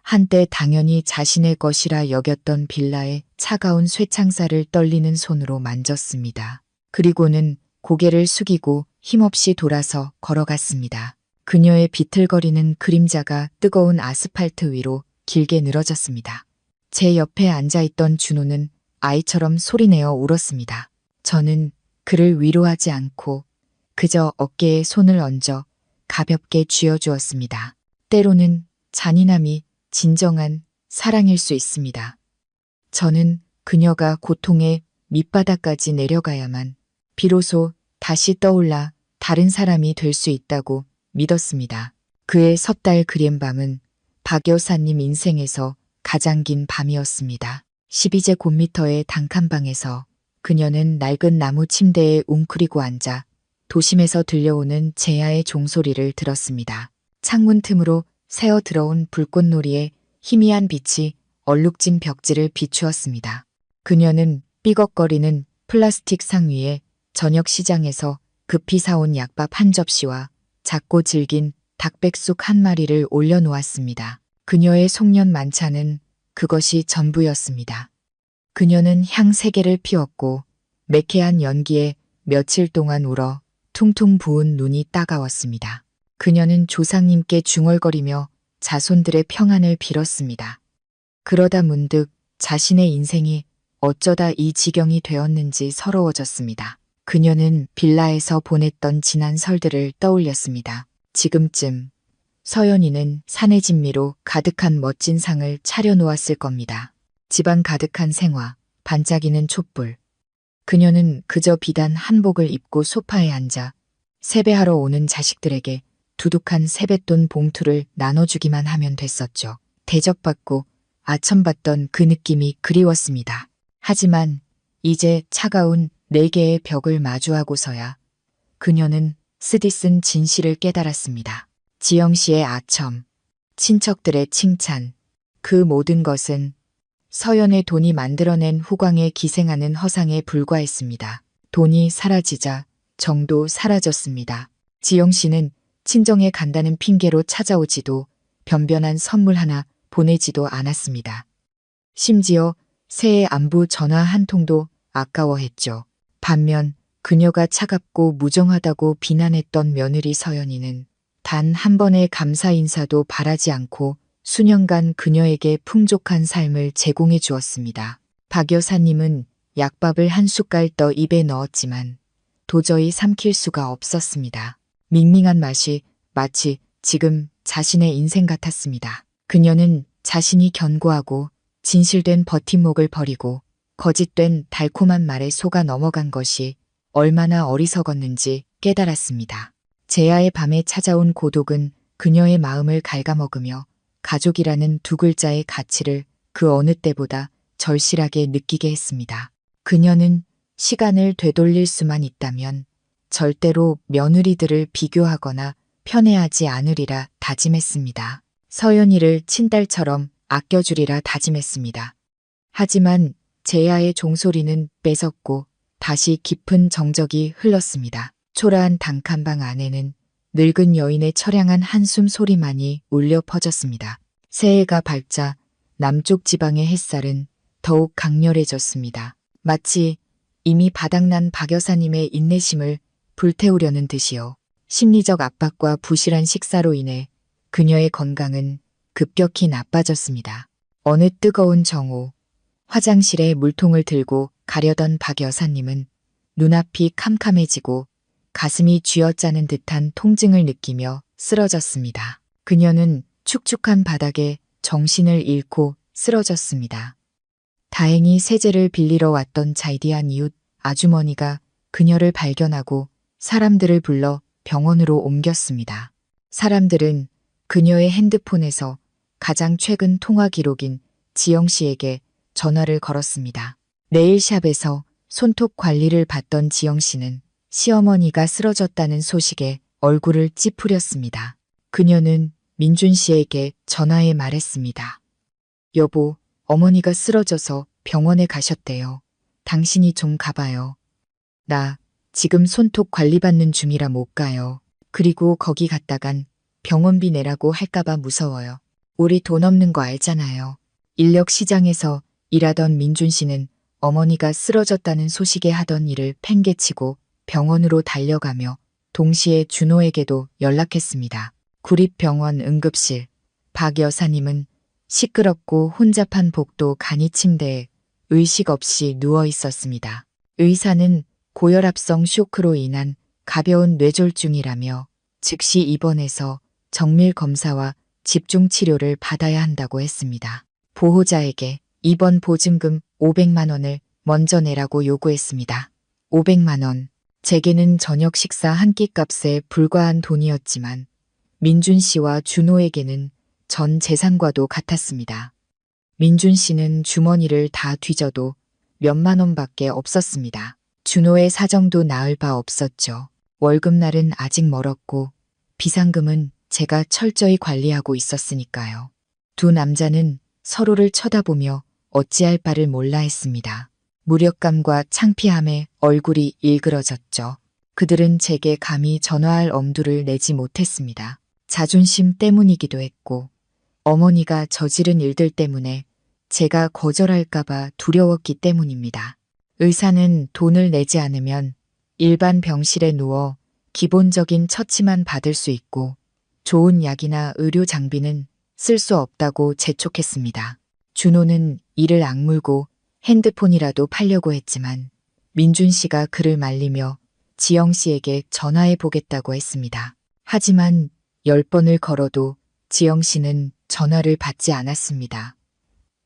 한때 당연히 자신의 것이라 여겼던 빌라의 차가운 쇠창살을 떨리는 손으로 만졌습니다. 그리고는 고개를 숙이고 힘없이 돌아서 걸어갔습니다. 그녀의 비틀거리는 그림자가 뜨거운 아스팔트 위로 길게 늘어졌습니다. 제 옆에 앉아있던 준호는 아이처럼 소리내어 울었습니다. 저는 그를 위로하지 않고 그저 어깨에 손을 얹어 가볍게 쥐어주었습니다. 때로는 잔인함이 진정한 사랑일 수 있습니다. 저는 그녀가 고통의 밑바닥까지 내려가야만 비로소 다시 떠올라 다른 사람이 될 수 있다고 믿었습니다. 그의 섣달 그린 밤은 박 여사님 인생에서 가장 긴 밤이었습니다. 12제곱미터의 단칸방에서 그녀는 낡은 나무 침대에 웅크리고 앉아 도심에서 들려오는 제야의 종소리를 들었습니다. 창문 틈으로 새어 들어온 불꽃놀이에 희미한 빛이 얼룩진 벽지를 비추었습니다. 그녀는 삐걱거리는 플라스틱 상 위에 저녁 시장에서 급히 사온 약밥 한 접시와 작고 질긴 닭백숙 한 마리를 올려놓았습니다. 그녀의 송년 만찬은 그것이 전부였습니다. 그녀는 향 3개를 피웠고 매캐한 연기에 며칠 동안 울어 퉁퉁 부은 눈이 따가웠습니다. 그녀는 조상님께 중얼거리며 자손들의 평안을 빌었습니다. 그러다 문득 자신의 인생이 어쩌다 이 지경이 되었는지 서러워졌습니다. 그녀는 빌라에서 보냈던 지난 설들을 떠올렸습니다. 지금쯤 서연이는 산의 진미로 가득한 멋진 상을 차려놓았을 겁니다. 집안 가득한 생화, 반짝이는 촛불. 그녀는 그저 비단 한복을 입고 소파에 앉아 세배하러 오는 자식들에게 두둑한 세뱃돈 봉투를 나눠주기만 하면 됐었죠. 대접받고 아첨받던 그 느낌이 그리웠습니다. 하지만 이제 차가운 4개의 벽을 마주하고서야 그녀는 쓰디쓴 진실을 깨달았습니다. 지영 씨의 아첨, 친척들의 칭찬, 그 모든 것은 서연의 돈이 만들어낸 후광에 기생하는 허상에 불과했습니다. 돈이 사라지자 정도 사라졌습니다. 지영 씨는 친정에 간다는 핑계로 찾아오지도 변변한 선물 하나 보내지도 않았습니다. 심지어 새해 안부 전화 한 통도 아까워했죠. 반면 그녀가 차갑고 무정하다고 비난했던 며느리 서연이는 단 한 번의 감사 인사도 바라지 않고 수년간 그녀에게 풍족한 삶을 제공해 주었습니다. 박 여사님은 약밥을 한 숟갈 떠 입에 넣었지만 도저히 삼킬 수가 없었습니다. 밍밍한 맛이 마치 지금 자신의 인생 같았습니다. 그녀는 자신이 견고하고 진실된 버팀목을 버리고 거짓된 달콤한 말에 속아 넘어간 것이 얼마나 어리석었는지 깨달았습니다. 제야의 밤에 찾아온 고독은 그녀의 마음을 갉아먹으며 가족이라는 2글자의 가치를 그 어느 때보다 절실하게 느끼게 했습니다. 그녀는 시간을 되돌릴 수만 있다면 절대로 며느리들을 비교하거나 편애하지 않으리라 다짐했습니다. 서연이를 친딸처럼 아껴주리라 다짐했습니다. 하지만 제야의 종소리는 뺏었고 다시 깊은 정적이 흘렀습니다. 초라한 단칸방 안에는 늙은 여인의 처량한 한숨 소리만이 울려 퍼졌습니다. 새해가 밝자 남쪽 지방의 햇살은 더욱 강렬해졌습니다. 마치 이미 바닥난 박 여사님의 인내심을 불태우려는 듯이요. 심리적 압박과 부실한 식사로 인해 그녀의 건강은 급격히 나빠졌습니다. 어느 뜨거운 정오, 화장실에 물통을 들고 가려던 박 여사님은 눈앞이 캄캄해지고 가슴이 쥐어짜는 듯한 통증을 느끼며 쓰러졌습니다. 그녀는 축축한 바닥에 정신을 잃고 쓰러졌습니다. 다행히 세제를 빌리러 왔던 잘디한 이웃 아주머니가 그녀를 발견하고 사람들을 불러 병원으로 옮겼습니다. 사람들은 그녀의 핸드폰에서 가장 최근 통화 기록인 지영 씨에게 전화를 걸었습니다. 네일샵에서 손톱 관리를 받던 지영 씨는 시어머니가 쓰러졌다는 소식에 얼굴을 찌푸렸습니다. 그녀는 민준 씨에게 전화해 말했습니다. 여보, 어머니가 쓰러져서 병원에 가셨대요. 당신이 좀 가봐요. 나 지금 손톱 관리받는 중이라 못 가요. 그리고 거기 갔다간 병원비 내라고 할까봐 무서워요. 우리 돈 없는 거 알잖아요. 인력 시장에서 일하던 민준 씨는 어머니가 쓰러졌다는 소식에 하던 일을 팽개치고 병원으로 달려가며 동시에 준호에게도 연락했습니다. 구립병원 응급실. 박 여사님은 시끄럽고 혼잡한 복도 간이 침대에 의식 없이 누워 있었습니다. 의사는 고혈압성 쇼크로 인한 가벼운 뇌졸중이라며 즉시 입원해서 정밀 검사와 집중 치료를 받아야 한다고 했습니다. 보호자에게 입원 보증금 500만 원을 먼저 내라고 요구했습니다. 500만 원. 제게는 저녁 식사 한 끼 값에 불과한 돈이었지만 민준 씨와 준호에게는 전 재산과도 같았습니다. 민준 씨는 주머니를 다 뒤져도 몇만 원밖에 없었습니다. 준호의 사정도 나을 바 없었죠. 월급날은 아직 멀었고 비상금은 제가 철저히 관리하고 있었으니까요. 두 남자는 서로를 쳐다보며 어찌할 바를 몰라 했습니다. 무력감과 창피함에 얼굴이 일그러졌죠. 그들은 제게 감히 전화할 엄두를 내지 못했습니다. 자존심 때문이기도 했고 어머니가 저지른 일들 때문에 제가 거절할까봐 두려웠기 때문입니다. 의사는 돈을 내지 않으면 일반 병실에 누워 기본적인 처치만 받을 수 있고 좋은 약이나 의료 장비는 쓸 수 없다고 재촉했습니다. 준호는 이를 악물고 핸드폰이라도 팔려고 했지만 민준 씨가 그를 말리며 지영 씨에게 전화해 보겠다고 했습니다. 하지만 10번을 걸어도 지영 씨는 전화를 받지 않았습니다.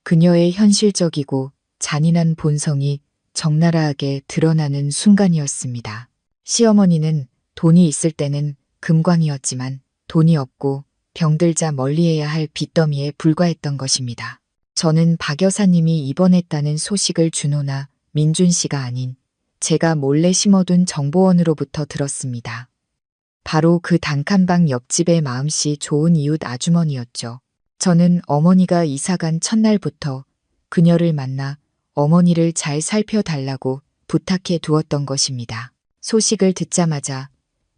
그녀의 현실적이고 잔인한 본성이 적나라하게 드러나는 순간이었습니다. 시어머니는 돈이 있을 때는 금광이었지만 돈이 없고 병들자 멀리해야 할 빚더미에 불과했던 것입니다. 저는 박 여사님이 입원했다는 소식을 준호나 민준 씨가 아닌 제가 몰래 심어둔 정보원으로부터 들었습니다. 바로 그 단칸방 옆집의 마음씨 좋은 이웃 아주머니였죠. 저는 어머니가 이사간 첫날부터 그녀를 만나 어머니를 잘 살펴달라고 부탁해 두었던 것입니다. 소식을 듣자마자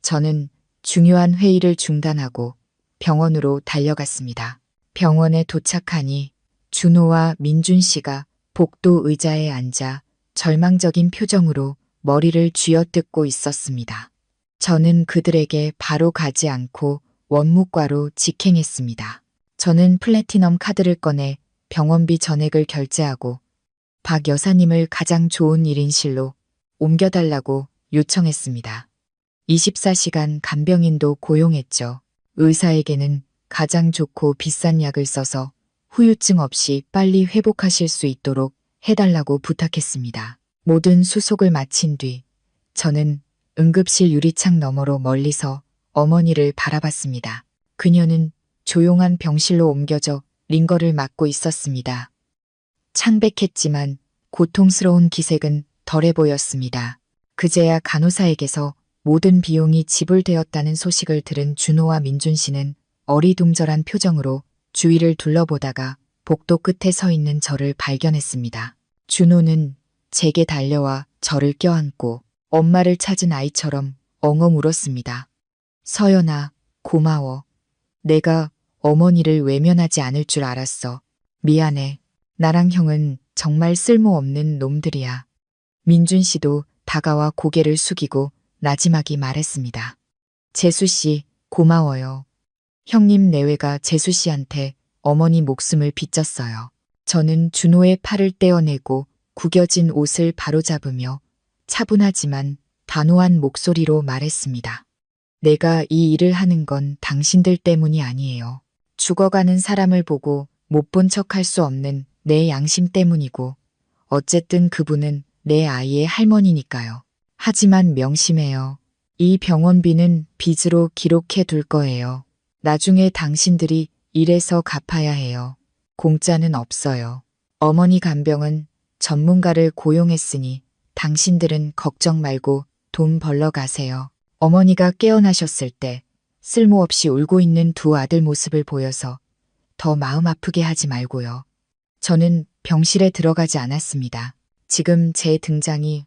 저는 중요한 회의를 중단하고 병원으로 달려갔습니다. 병원에 도착하니 준호와 민준 씨가 복도 의자에 앉아 절망적인 표정으로 머리를 쥐어뜯고 있었습니다. 저는 그들에게 바로 가지 않고 원무과로 직행했습니다. 저는 플래티넘 카드를 꺼내 병원비 전액을 결제하고 박 여사님을 가장 좋은 1인실로 옮겨달라고 요청했습니다. 24시간 간병인도 고용했죠. 의사에게는 가장 좋고 비싼 약을 써서 후유증 없이 빨리 회복하실 수 있도록 해달라고 부탁했습니다. 모든 수속을 마친 뒤 저는 응급실 유리창 너머로 멀리서 어머니를 바라봤습니다. 그녀는 조용한 병실로 옮겨져 링거를 맞고 있었습니다. 창백했지만 고통스러운 기색은 덜해 보였습니다. 그제야 간호사에게서 모든 비용이 지불되었다는 소식을 들은 준호와 민준 씨는 어리둥절한 표정으로 주위를 둘러보다가 복도 끝에 서 있는 저를 발견했습니다. 준호는 제게 달려와 저를 껴안고 엄마를 찾은 아이처럼 엉엉 울었습니다. 서연아, 고마워. 내가 어머니를 외면하지 않을 줄 알았어. 미안해. 나랑 형은 정말 쓸모없는 놈들이야. 민준 씨도 다가와 고개를 숙이고 나지막이 말했습니다. 재수 씨, 고마워요. 형님 내외가 재수 씨한테 어머니 목숨을 빚졌어요. 저는 준호의 팔을 떼어내고 구겨진 옷을 바로잡으며 차분하지만 단호한 목소리로 말했습니다. 내가 이 일을 하는 건 당신들 때문이 아니에요. 죽어가는 사람을 보고 못 본 척 할 수 없는 내 양심 때문이고 어쨌든 그분은 내 아이의 할머니니까요. 하지만 명심해요. 이 병원비는 빚으로 기록해 둘 거예요. 나중에 당신들이 일해서 갚아야 해요. 공짜는 없어요. 어머니 간병은 전문가를 고용했으니 당신들은 걱정 말고 돈 벌러 가세요. 어머니가 깨어나셨을 때 쓸모없이 울고 있는 두 아들 모습을 보여서 더 마음 아프게 하지 말고요. 저는 병실에 들어가지 않았습니다. 지금 제 등장이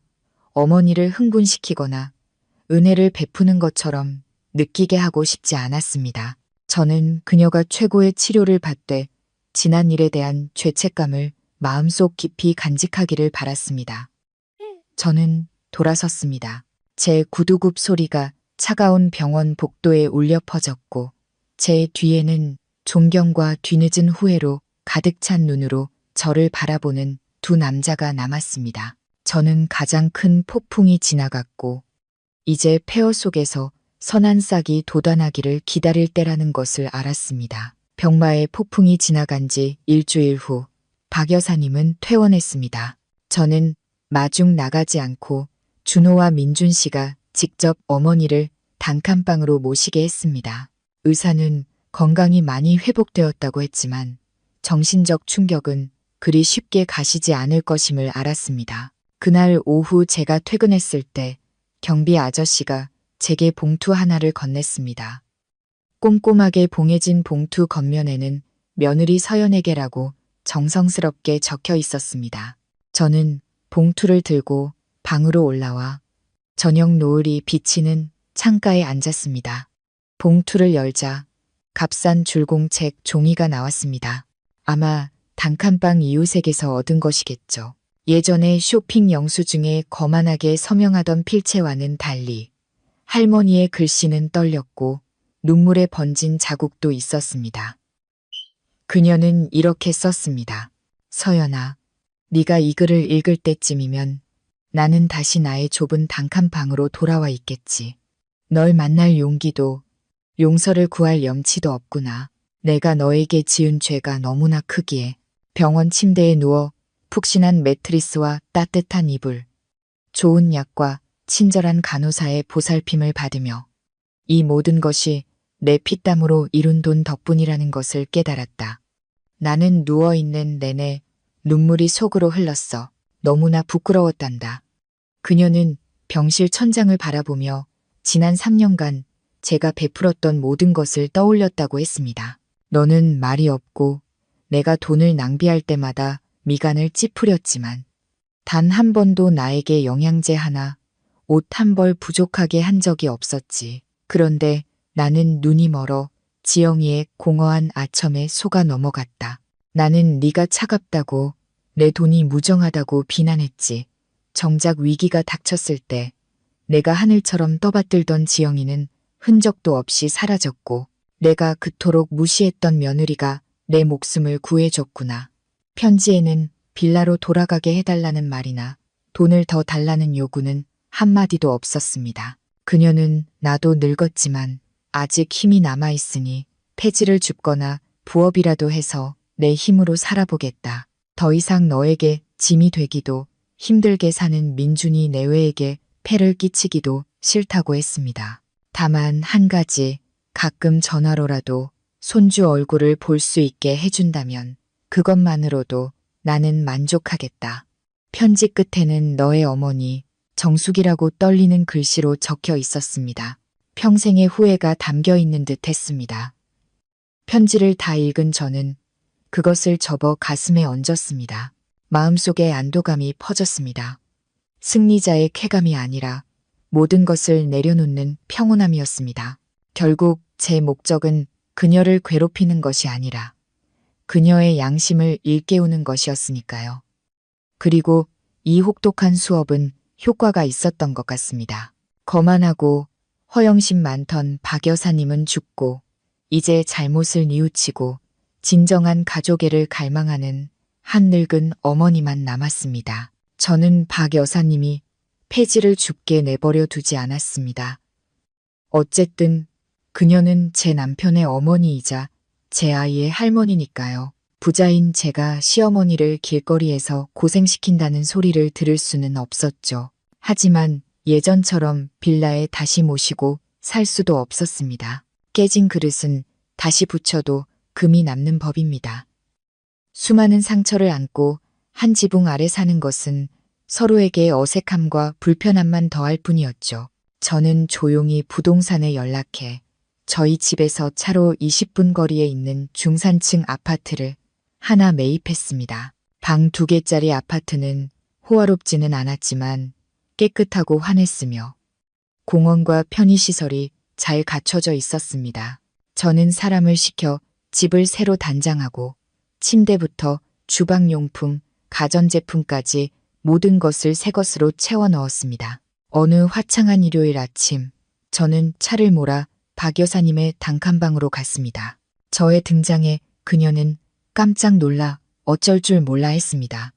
어머니를 흥분시키거나 은혜를 베푸는 것처럼 느끼게 하고 싶지 않았습니다. 저는 그녀가 최고의 치료를 받되 지난 일에 대한 죄책감을 마음속 깊이 간직하기를 바랐습니다. 저는 돌아섰습니다. 제 구두굽 소리가 차가운 병원 복도에 울려 퍼졌고 제 뒤에는 존경과 뒤늦은 후회로 가득 찬 눈으로 저를 바라보는 두 남자가 남았습니다. 저는 가장 큰 폭풍이 지나갔고 이제 폐허 속에서 선한 싹이 돋아나기를 기다릴 때라는 것을 알았습니다. 병마의 폭풍이 지나간 지 일주일 후 박 여사님은 퇴원했습니다. 저는 마중 나가지 않고 준호와 민준 씨가 직접 어머니를 단칸방으로 모시게 했습니다. 의사는 건강이 많이 회복되었다고 했지만 정신적 충격은 그리 쉽게 가시지 않을 것임을 알았습니다. 그날 오후 제가 퇴근했을 때 경비 아저씨가 제게 봉투 하나를 건넸습니다. 꼼꼼하게 봉해진 봉투 겉면에는 며느리 서연에게라고 정성스럽게 적혀 있었습니다. 저는 봉투를 들고 방으로 올라와 저녁 노을이 비치는 창가에 앉았습니다. 봉투를 열자 값싼 줄공책 종이가 나왔습니다. 아마 단칸방 이웃에게서 얻은 것이겠죠. 예전에 쇼핑 영수증에 거만하게 서명하던 필체와는 달리 할머니의 글씨는 떨렸고 눈물에 번진 자국도 있었습니다. 그녀는 이렇게 썼습니다. 서연아, 네가 이 글을 읽을 때쯤이면 나는 다시 나의 좁은 단칸방으로 돌아와 있겠지. 널 만날 용기도, 용서를 구할 염치도 없구나. 내가 너에게 지은 죄가 너무나 크기에. 병원 침대에 누워 푹신한 매트리스와 따뜻한 이불, 좋은 약과 친절한 간호사의 보살핌을 받으며 이 모든 것이 내 피땀으로 이룬 돈 덕분이라는 것을 깨달았다. 나는 누워있는 내내 눈물이 속으로 흘렀어. 너무나 부끄러웠단다. 그녀는 병실 천장을 바라보며 지난 3년간 제가 베풀었던 모든 것을 떠올렸다고 했습니다. 너는 말이 없고 내가 돈을 낭비할 때마다 미간을 찌푸렸지만 단 한 번도 나에게 영양제 하나, 옷 한 벌 부족하게 한 적이 없었지. 그런데 나는 눈이 멀어 지영이의 공허한 아첨에 속아 넘어갔다. 나는 네가 차갑다고, 내 돈이 무정하다고 비난했지. 정작 위기가 닥쳤을 때 내가 하늘처럼 떠받들던 지영이는 흔적도 없이 사라졌고 내가 그토록 무시했던 며느리가 내 목숨을 구해줬구나. 편지에는 빌라로 돌아가게 해달라는 말이나 돈을 더 달라는 요구는 한마디도 없었습니다. 그녀는 나도 늙었지만 아직 힘이 남아있으니 폐지를 줍거나 부업이라도 해서 내 힘으로 살아보겠다. 더 이상 너에게 짐이 되기도 힘들게 사는 민준이 내외에게 폐를 끼치기도 싫다고 했습니다. 다만 한 가지, 가끔 전화로라도 손주 얼굴을 볼 수 있게 해준다면 그것만으로도 나는 만족하겠다. 편지 끝에는 너의 어머니 정숙이라고 떨리는 글씨로 적혀 있었습니다. 평생의 후회가 담겨 있는 듯 했습니다. 편지를 다 읽은 저는 그것을 접어 가슴에 얹었습니다. 마음속에 안도감이 퍼졌습니다. 승리자의 쾌감이 아니라 모든 것을 내려놓는 평온함이었습니다. 결국 제 목적은 그녀를 괴롭히는 것이 아니라 그녀의 양심을 일깨우는 것이었으니까요. 그리고 이 혹독한 수업은 효과가 있었던 것 같습니다. 거만하고 허영심 많던 박 여사님은 죽고 이제 잘못을 뉘우치고 진정한 가족애를 갈망하는 한 늙은 어머니만 남았습니다. 저는 박 여사님이 폐지를 죽게 내버려 두지 않았습니다. 어쨌든 그녀는 제 남편의 어머니이자 제 아이의 할머니니까요. 부자인 제가 시어머니를 길거리에서 고생시킨다는 소리를 들을 수는 없었죠. 하지만 예전처럼 빌라에 다시 모시고 살 수도 없었습니다. 깨진 그릇은 다시 붙여도 금이 남는 법입니다. 수많은 상처를 안고 한 지붕 아래 사는 것은 서로에게 어색함과 불편함만 더할 뿐이었죠. 저는 조용히 부동산에 연락해 저희 집에서 차로 20분 거리에 있는 중산층 아파트를 하나 매입했습니다. 방 2개짜리 아파트는 호화롭지는 않았지만 깨끗하고 환했으며 공원과 편의시설이 잘 갖춰져 있었습니다. 저는 사람을 시켜 집을 새로 단장하고 침대부터 주방용품, 가전제품까지 모든 것을 새 것으로 채워 넣었습니다. 어느 화창한 일요일 아침, 저는 차를 몰아 박 여사님의 단칸방으로 갔습니다. 저의 등장에 그녀는 깜짝 놀라 어쩔 줄 몰라 했습니다.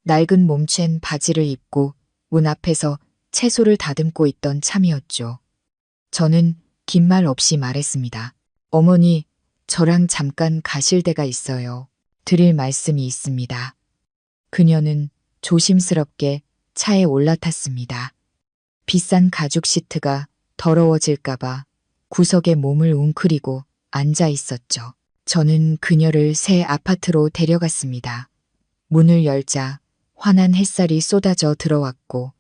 낡은 몸챈 바지를 입고 문 앞에서 채소를 다듬고 있던 참이었죠. 저는 긴 말 없이 말했습니다. 어머니, 저랑 잠깐 가실 데가 있어요. 드릴 말씀이 있습니다. 그녀는 조심스럽게 차에 올라탔습니다. 비싼 가죽 시트가 더러워질까봐 구석에 몸을 웅크리고 앉아 있었죠. 저는 그녀를 새 아파트로 데려갔습니다. 문을 열자 환한 햇살이 쏟아져 들어왔고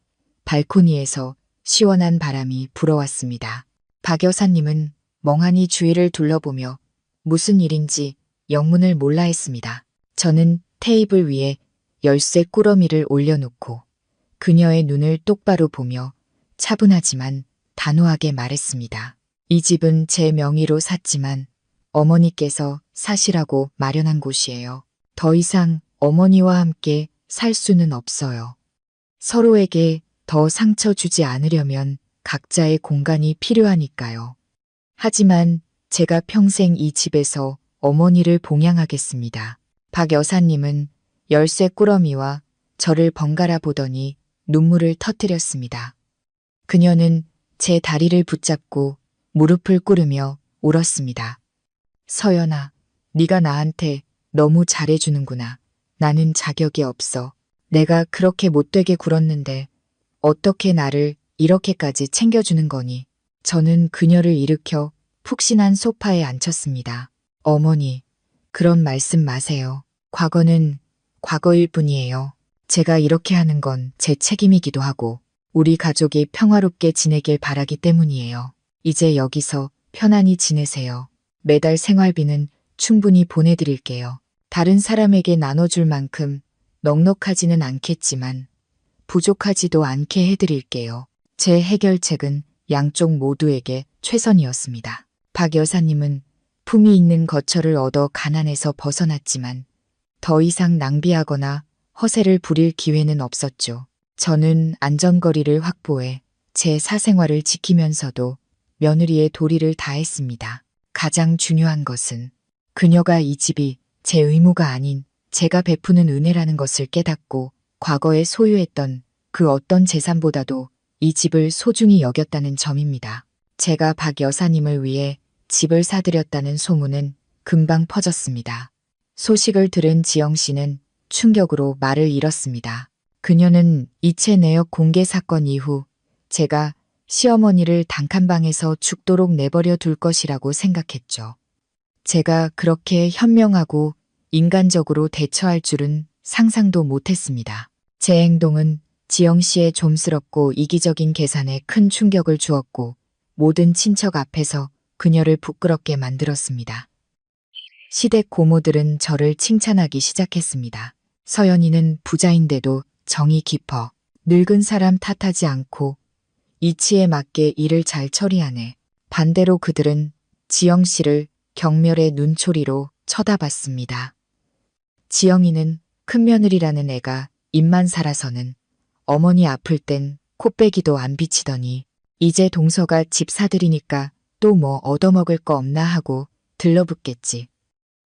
발코니에서 시원한 바람이 불어왔습니다. 박 여사님은 멍하니 주위를 둘러보며 무슨 일인지 영문을 몰라 했습니다. 저는 테이블 위에 열쇠 꾸러미를 올려놓고 그녀의 눈을 똑바로 보며 차분하지만 단호하게 말했습니다. 이 집은 제 명의로 샀지만 어머니께서 사시라고 마련한 곳이에요. 더 이상 어머니와 함께 살 수는 없어요. 서로에게 더 상처 주지 않으려면 각자의 공간이 필요하니까요. 하지만 제가 평생 이 집에서 어머니를 봉양하겠습니다. 박 여사님은 열쇠 꾸러미와 저를 번갈아 보더니 눈물을 터뜨렸습니다. 그녀는 제 다리를 붙잡고 무릎을 꿇으며 울었습니다. 서연아, 네가 나한테 너무 잘해주는구나. 나는 자격이 없어. 내가 그렇게 못되게 굴었는데 어떻게 나를 이렇게까지 챙겨주는 거니? 저는 그녀를 일으켜 푹신한 소파에 앉혔습니다. 어머니, 그런 말씀 마세요. 과거는 과거일 뿐이에요. 제가 이렇게 하는 건 제 책임이기도 하고 우리 가족이 평화롭게 지내길 바라기 때문이에요. 이제 여기서 편안히 지내세요. 매달 생활비는 충분히 보내드릴게요. 다른 사람에게 나눠줄 만큼 넉넉하지는 않겠지만 부족하지도 않게 해드릴게요. 제 해결책은 양쪽 모두에게 최선이었습니다. 박 여사님은 품위 있는 거처를 얻어 가난에서 벗어났지만 더 이상 낭비하거나 허세를 부릴 기회는 없었죠. 저는 안전거리를 확보해 제 사생활을 지키면서도 며느리의 도리를 다했습니다. 가장 중요한 것은 그녀가 이 집이 제 의무가 아닌 제가 베푸는 은혜라는 것을 깨닫고 과거에 소유했던 그 어떤 재산보다도 이 집을 소중히 여겼다는 점입니다. 제가 박 여사님을 위해 집을 사들였다는 소문은 금방 퍼졌습니다. 소식을 들은 지영 씨는 충격으로 말을 잃었습니다. 그녀는 이체 내역 공개 사건 이후 제가 시어머니를 단칸방에서 죽도록 내버려 둘 것이라고 생각했죠. 제가 그렇게 현명하고 인간적으로 대처할 줄은 상상도 못했습니다. 제 행동은 지영 씨의 좀스럽고 이기적인 계산에 큰 충격을 주었고 모든 친척 앞에서 그녀를 부끄럽게 만들었습니다. 시댁 고모들은 저를 칭찬하기 시작했습니다. 서연이는 부자인데도 정이 깊어. 늙은 사람 탓하지 않고 이치에 맞게 일을 잘 처리하네. 반대로 그들은 지영 씨를 경멸의 눈초리로 쳐다봤습니다. 지영이는 큰며느리라는 애가 입만 살아서는 어머니 아플 땐 코빼기도 안 비치더니 이제 동서가 집 사들이니까 또 뭐 얻어먹을 거 없나 하고 들러붙겠지.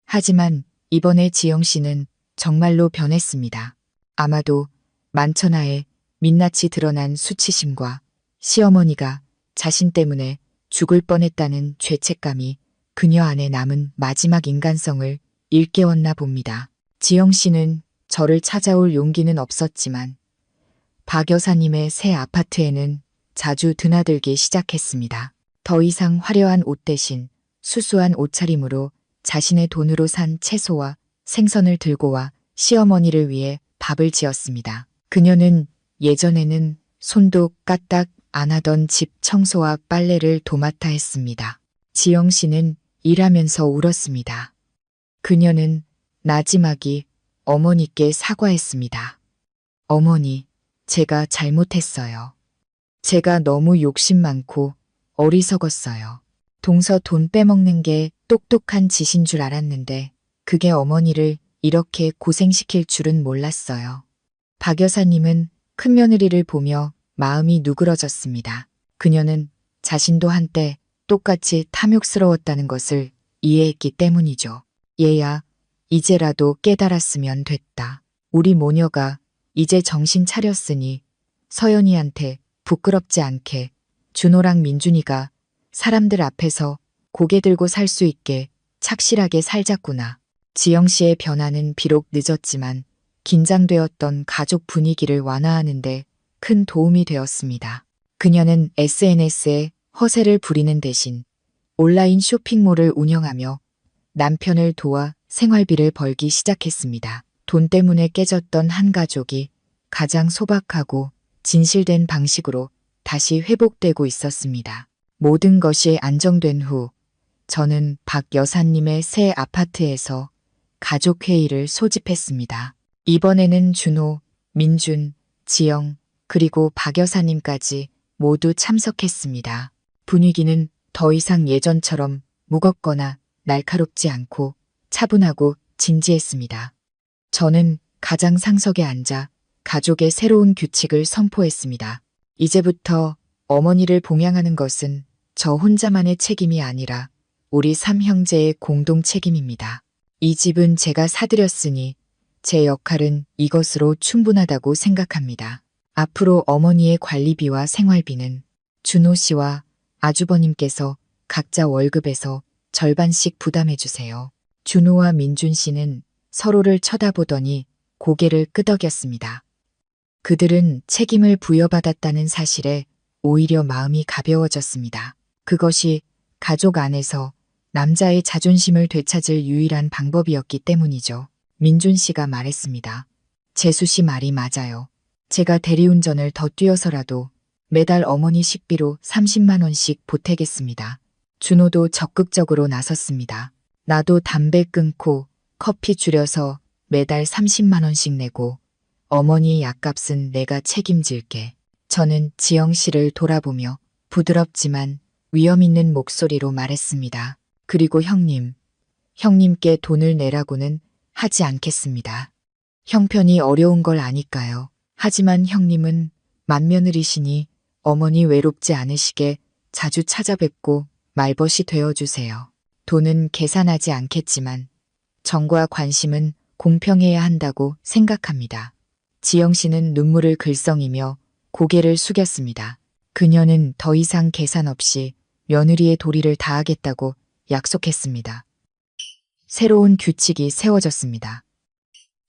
하지만 이번에 지영 씨는 정말로 변했습니다. 아마도 만천하에 민낯이 드러난 수치심과 시어머니가 자신 때문에 죽을 뻔했다는 죄책감이 그녀 안에 남은 마지막 인간성을 일깨웠나 봅니다. 지영 씨는 저를 찾아올 용기는 없었지만 박 여사님의 새 아파트에는 자주 드나들기 시작했습니다. 더 이상 화려한 옷 대신 수수한 옷차림으로 자신의 돈으로 산 채소와 생선을 들고 와 시어머니를 위해 밥을 지었습니다. 그녀는 예전에는 손도 까딱 안 하던 집 청소와 빨래를 도맡아 했습니다. 지영 씨는 일하면서 울었습니다. 그녀는 나지막이 어머니께 사과했습니다. 어머니, 제가 잘못했어요. 제가 너무 욕심 많고 어리석었어요. 동서 돈 빼먹는 게 똑똑한 짓인 줄 알았는데 그게 어머니를 이렇게 고생시킬 줄은 몰랐어요. 박 여사님은 큰며느리를 보며 마음이 누그러졌습니다. 그녀는 자신도 한때 똑같이 탐욕스러웠다는 것을 이해했기 때문이죠. 얘야, 이제라도 깨달았으면 됐다. 우리 모녀가 이제 정신 차렸으니 서연이한테 부끄럽지 않게 준호랑 민준이가 사람들 앞에서 고개 들고 살 수 있게 착실하게 살자꾸나. 지영 씨의 변화는 비록 늦었지만 긴장되었던 가족 분위기를 완화하는데 큰 도움이 되었습니다. 그녀는 SNS에 허세를 부리는 대신 온라인 쇼핑몰을 운영하며 남편을 도와 생활비를 벌기 시작했습니다. 돈 때문에 깨졌던 한 가족이 가장 소박하고 진실된 방식으로 다시 회복되고 있었습니다. 모든 것이 안정된 후 저는 박 여사님의 새 아파트에서 가족회의를 소집했습니다. 이번에는 준호, 민준, 지영, 그리고 박 여사님까지 모두 참석했습니다. 분위기는 더 이상 예전처럼 무겁거나 날카롭지 않고 차분하고 진지했습니다. 저는 가장 상석에 앉아 가족의 새로운 규칙을 선포했습니다. 이제부터 어머니를 봉양하는 것은 저 혼자만의 책임이 아니라 우리 삼형제의 공동 책임입니다. 이 집은 제가 사들였으니 제 역할은 이것으로 충분하다고 생각합니다. 앞으로 어머니의 관리비와 생활비는 준호 씨와 아주버님께서 각자 월급에서 절반씩 부담해 주세요. 준호와 민준 씨는 서로를 쳐다보더니 고개를 끄덕였습니다. 그들은 책임을 부여받았다는 사실에 오히려 마음이 가벼워졌습니다. 그것이 가족 안에서 남자의 자존심을 되찾을 유일한 방법이었기 때문이죠. 민준 씨가 말했습니다. 재수 씨 말이 맞아요. 제가 대리운전을 더 뛰어서라도 매달 어머니 식비로 30만 원씩 보태겠습니다. 준호도 적극적으로 나섰습니다. 나도 담배 끊고 커피 줄여서 매달 30만 원씩 내고 어머니 약값은 내가 책임질게. 저는 지영 씨를 돌아보며 부드럽지만 위험 있는 목소리로 말했습니다. 그리고 형님께 돈을 내라고는 하지 않겠습니다. 형편이 어려운 걸 아니까요. 하지만 형님은 맏며느리시니 어머니 외롭지 않으시게 자주 찾아뵙고 말벗이 되어주세요. 돈은 계산하지 않겠지만 정과 관심은 공평해야 한다고 생각합니다. 지영 씨는 눈물을 글썽이며 고개를 숙였습니다. 그녀는 더 이상 계산 없이 며느리의 도리를 다하겠다고 약속했습니다. 새로운 규칙이 세워졌습니다.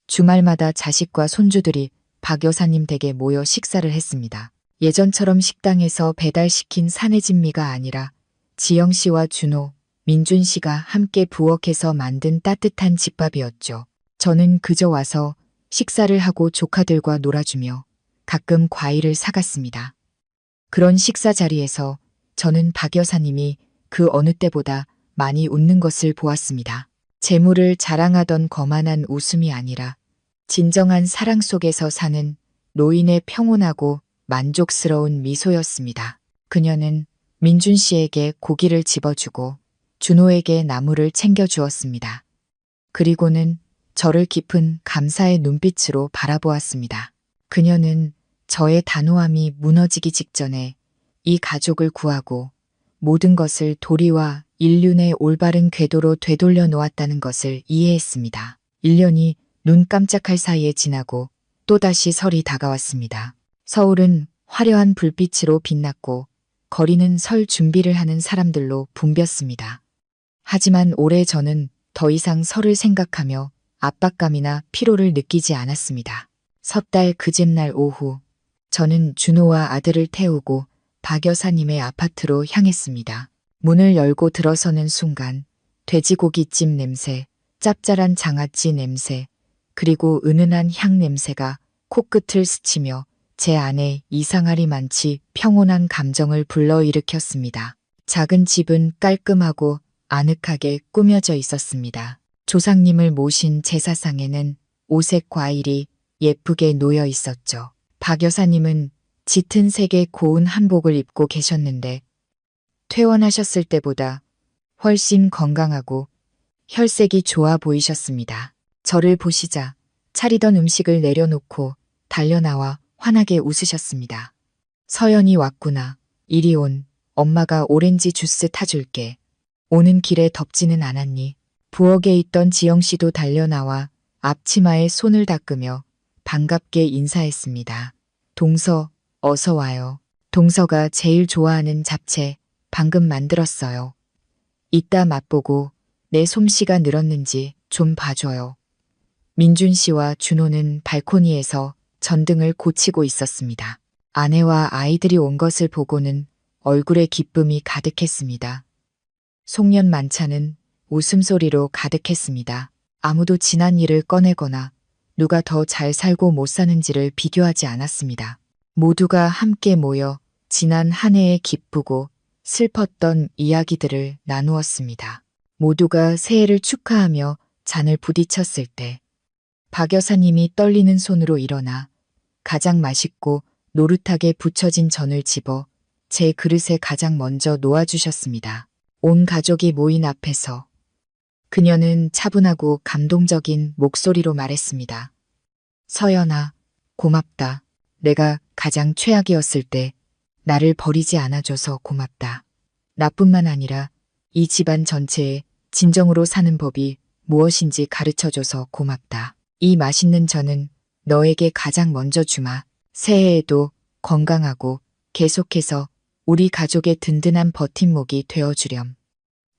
주말마다 자식과 손주들이 박 여사님 댁에 모여 식사를 했습니다. 예전처럼 식당에서 배달시킨 사내진미가 아니라 지영 씨와 준호, 민준 씨가 함께 부엌에서 만든 따뜻한 집밥이었죠. 저는 그저 와서 식사를 하고 조카들과 놀아주며 가끔 과일을 사갔습니다. 그런 식사 자리에서 저는 박 여사님이 그 어느 때보다 많이 웃는 것을 보았습니다. 재물을 자랑하던 거만한 웃음이 아니라 진정한 사랑 속에서 사는 노인의 평온하고 만족스러운 미소였습니다. 그녀는 민준 씨에게 고기를 집어주고 준호에게 나물을 챙겨주었습니다. 그리고는 저를 깊은 감사의 눈빛으로 바라보았습니다. 그녀는 저의 단호함이 무너지기 직전에 이 가족을 구하고 모든 것을 도리와 인륜의 올바른 궤도로 되돌려 놓았다는 것을 이해했습니다. 1년이 눈 깜짝할 사이에 지나고 또다시 설이 다가왔습니다. 서울은 화려한 불빛으로 빛났고 거리는 설 준비를 하는 사람들로 붐볐습니다. 하지만 올해 저는 더 이상 설을 생각하며 압박감이나 피로를 느끼지 않았습니다. 섣달 그 잼날 오후, 저는 준호와 아들을 태우고 박 여사님의 아파트로 향했습니다. 문을 열고 들어서는 순간 돼지고기찜 냄새, 짭짤한 장아찌 냄새, 그리고 은은한 향 냄새가 코끝을 스치며 제 안에 이상하리 많지 평온한 감정을 불러일으켰습니다. 작은 집은 깔끔하고 아늑하게 꾸며져 있었습니다. 조상님을 모신 제사상에는 오색 과일이 예쁘게 놓여 있었죠. 박 여사님은 짙은 색의 고운 한복을 입고 계셨는데 퇴원하셨을 때보다 훨씬 건강하고 혈색이 좋아 보이셨습니다. 저를 보시자 차리던 음식을 내려놓고 달려나와 환하게 웃으셨습니다. 서연이 왔구나. 이리 온. 엄마가 오렌지 주스 타줄게. 오는 길에 덥지는 않았니? 부엌에 있던 지영 씨도 달려나와 앞치마에 손을 닦으며 반갑게 인사했습니다. 동서, 어서 와요. 동서가 제일 좋아하는 잡채 방금 만들었어요. 이따 맛보고 내 솜씨가 늘었는지 좀 봐줘요. 민준 씨와 준호는 발코니에서 전등을 고치고 있었습니다. 아내와 아이들이 온 것을 보고는 얼굴에 기쁨이 가득했습니다. 송년 만찬은 웃음소리로 가득했습니다. 아무도 지난 일을 꺼내거나 누가 더 잘 살고 못 사는지를 비교하지 않았습니다. 모두가 함께 모여 지난 한 해의 기쁘고 슬펐던 이야기들을 나누었습니다. 모두가 새해를 축하하며 잔을 부딪혔을 때 박 여사님이 떨리는 손으로 일어나 가장 맛있고 노릇하게 부쳐진 전을 집어 제 그릇에 가장 먼저 놓아주셨습니다. 온 가족이 모인 앞에서 그녀는 차분하고 감동적인 목소리로 말했습니다. 서연아, 고맙다. 내가 가장 최악이었을 때 나를 버리지 않아줘서 고맙다. 나뿐만 아니라 이 집안 전체에 진정으로 사는 법이 무엇인지 가르쳐줘서 고맙다. 이 맛있는 전은 너에게 가장 먼저 주마. 새해에도 건강하고 계속해서 우리 가족의 든든한 버팀목이 되어주렴.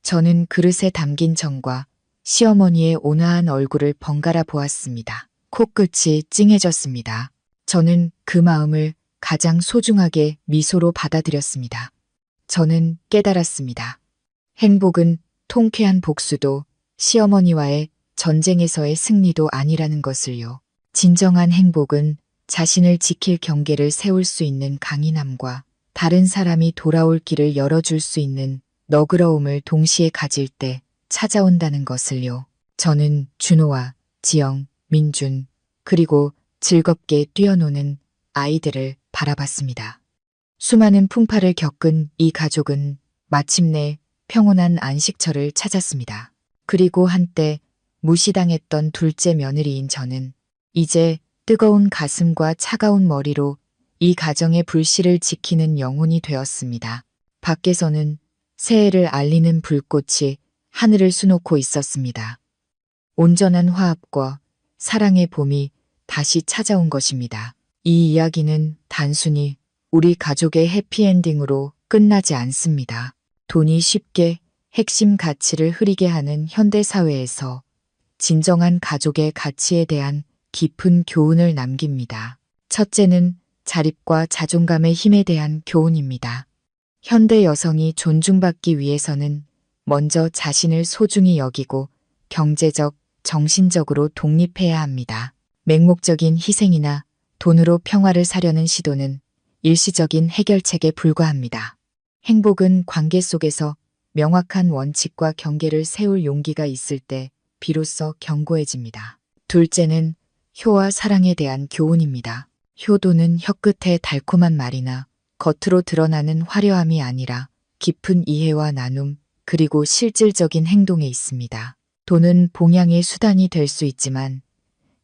저는 그릇에 담긴 정과 시어머니의 온화한 얼굴을 번갈아 보았습니다. 코끝이 찡해졌습니다. 저는 그 마음을 가장 소중하게 미소로 받아들였습니다. 저는 깨달았습니다. 행복은 통쾌한 복수도 시어머니와의 전쟁에서의 승리도 아니라는 것을요. 진정한 행복은 자신을 지킬 경계를 세울 수 있는 강인함과 다른 사람이 돌아올 길을 열어줄 수 있는 너그러움을 동시에 가질 때 찾아온다는 것을요. 저는 준호와 지영, 민준, 그리고 즐겁게 뛰어노는 아이들을 바라봤습니다. 수많은 풍파를 겪은 이 가족은 마침내 평온한 안식처를 찾았습니다. 그리고 한때 무시당했던 둘째 며느리인 저는 이제 뜨거운 가슴과 차가운 머리로 이 가정의 불씨를 지키는 영혼이 되었습니다. 밖에서는 새해를 알리는 불꽃이 하늘을 수놓고 있었습니다. 온전한 화합과 사랑의 봄이 다시 찾아온 것입니다. 이 이야기는 단순히 우리 가족의 해피엔딩으로 끝나지 않습니다. 돈이 쉽게 핵심 가치를 흐리게 하는 현대사회에서 진정한 가족의 가치에 대한 깊은 교훈을 남깁니다. 첫째는 자립과 자존감의 힘에 대한 교훈입니다. 현대 여성이 존중받기 위해서는 먼저 자신을 소중히 여기고 경제적, 정신적으로 독립해야 합니다. 맹목적인 희생이나 돈으로 평화를 사려는 시도는 일시적인 해결책에 불과합니다. 행복은 관계 속에서 명확한 원칙과 경계를 세울 용기가 있을 때 비로소 견고해집니다. 둘째는 효와 사랑에 대한 교훈입니다. 효도는 혀끝의 달콤한 말이나 겉으로 드러나는 화려함이 아니라 깊은 이해와 나눔, 그리고 실질적인 행동에 있습니다. 돈은 봉양의 수단이 될 수 있지만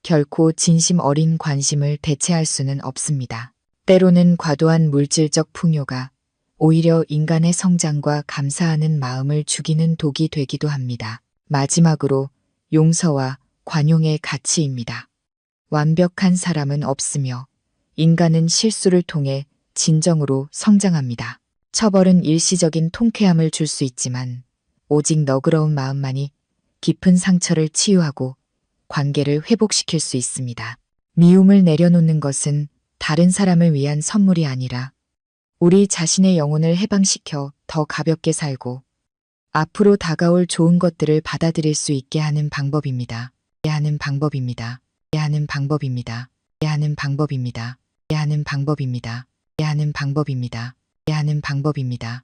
결코 진심 어린 관심을 대체할 수는 없습니다. 때로는 과도한 물질적 풍요가 오히려 인간의 성장과 감사하는 마음을 죽이는 독이 되기도 합니다. 마지막으로 용서와 관용의 가치입니다. 완벽한 사람은 없으며 인간은 실수를 통해 진정으로 성장합니다. 처벌은 일시적인 통쾌함을 줄 수 있지만 오직 너그러운 마음만이 깊은 상처를 치유하고 관계를 회복시킬 수 있습니다. 미움을 내려놓는 것은 다른 사람을 위한 선물이 아니라 우리 자신의 영혼을 해방시켜 더 가볍게 살고 앞으로 다가올 좋은 것들을 받아들일 수 있게 하는 방법입니다. 하는 방법입니다. 하는 방법입니다. 하는 방법입니다. 하는 방법입니다. 하는 방법입니다. 하는 방법입니다.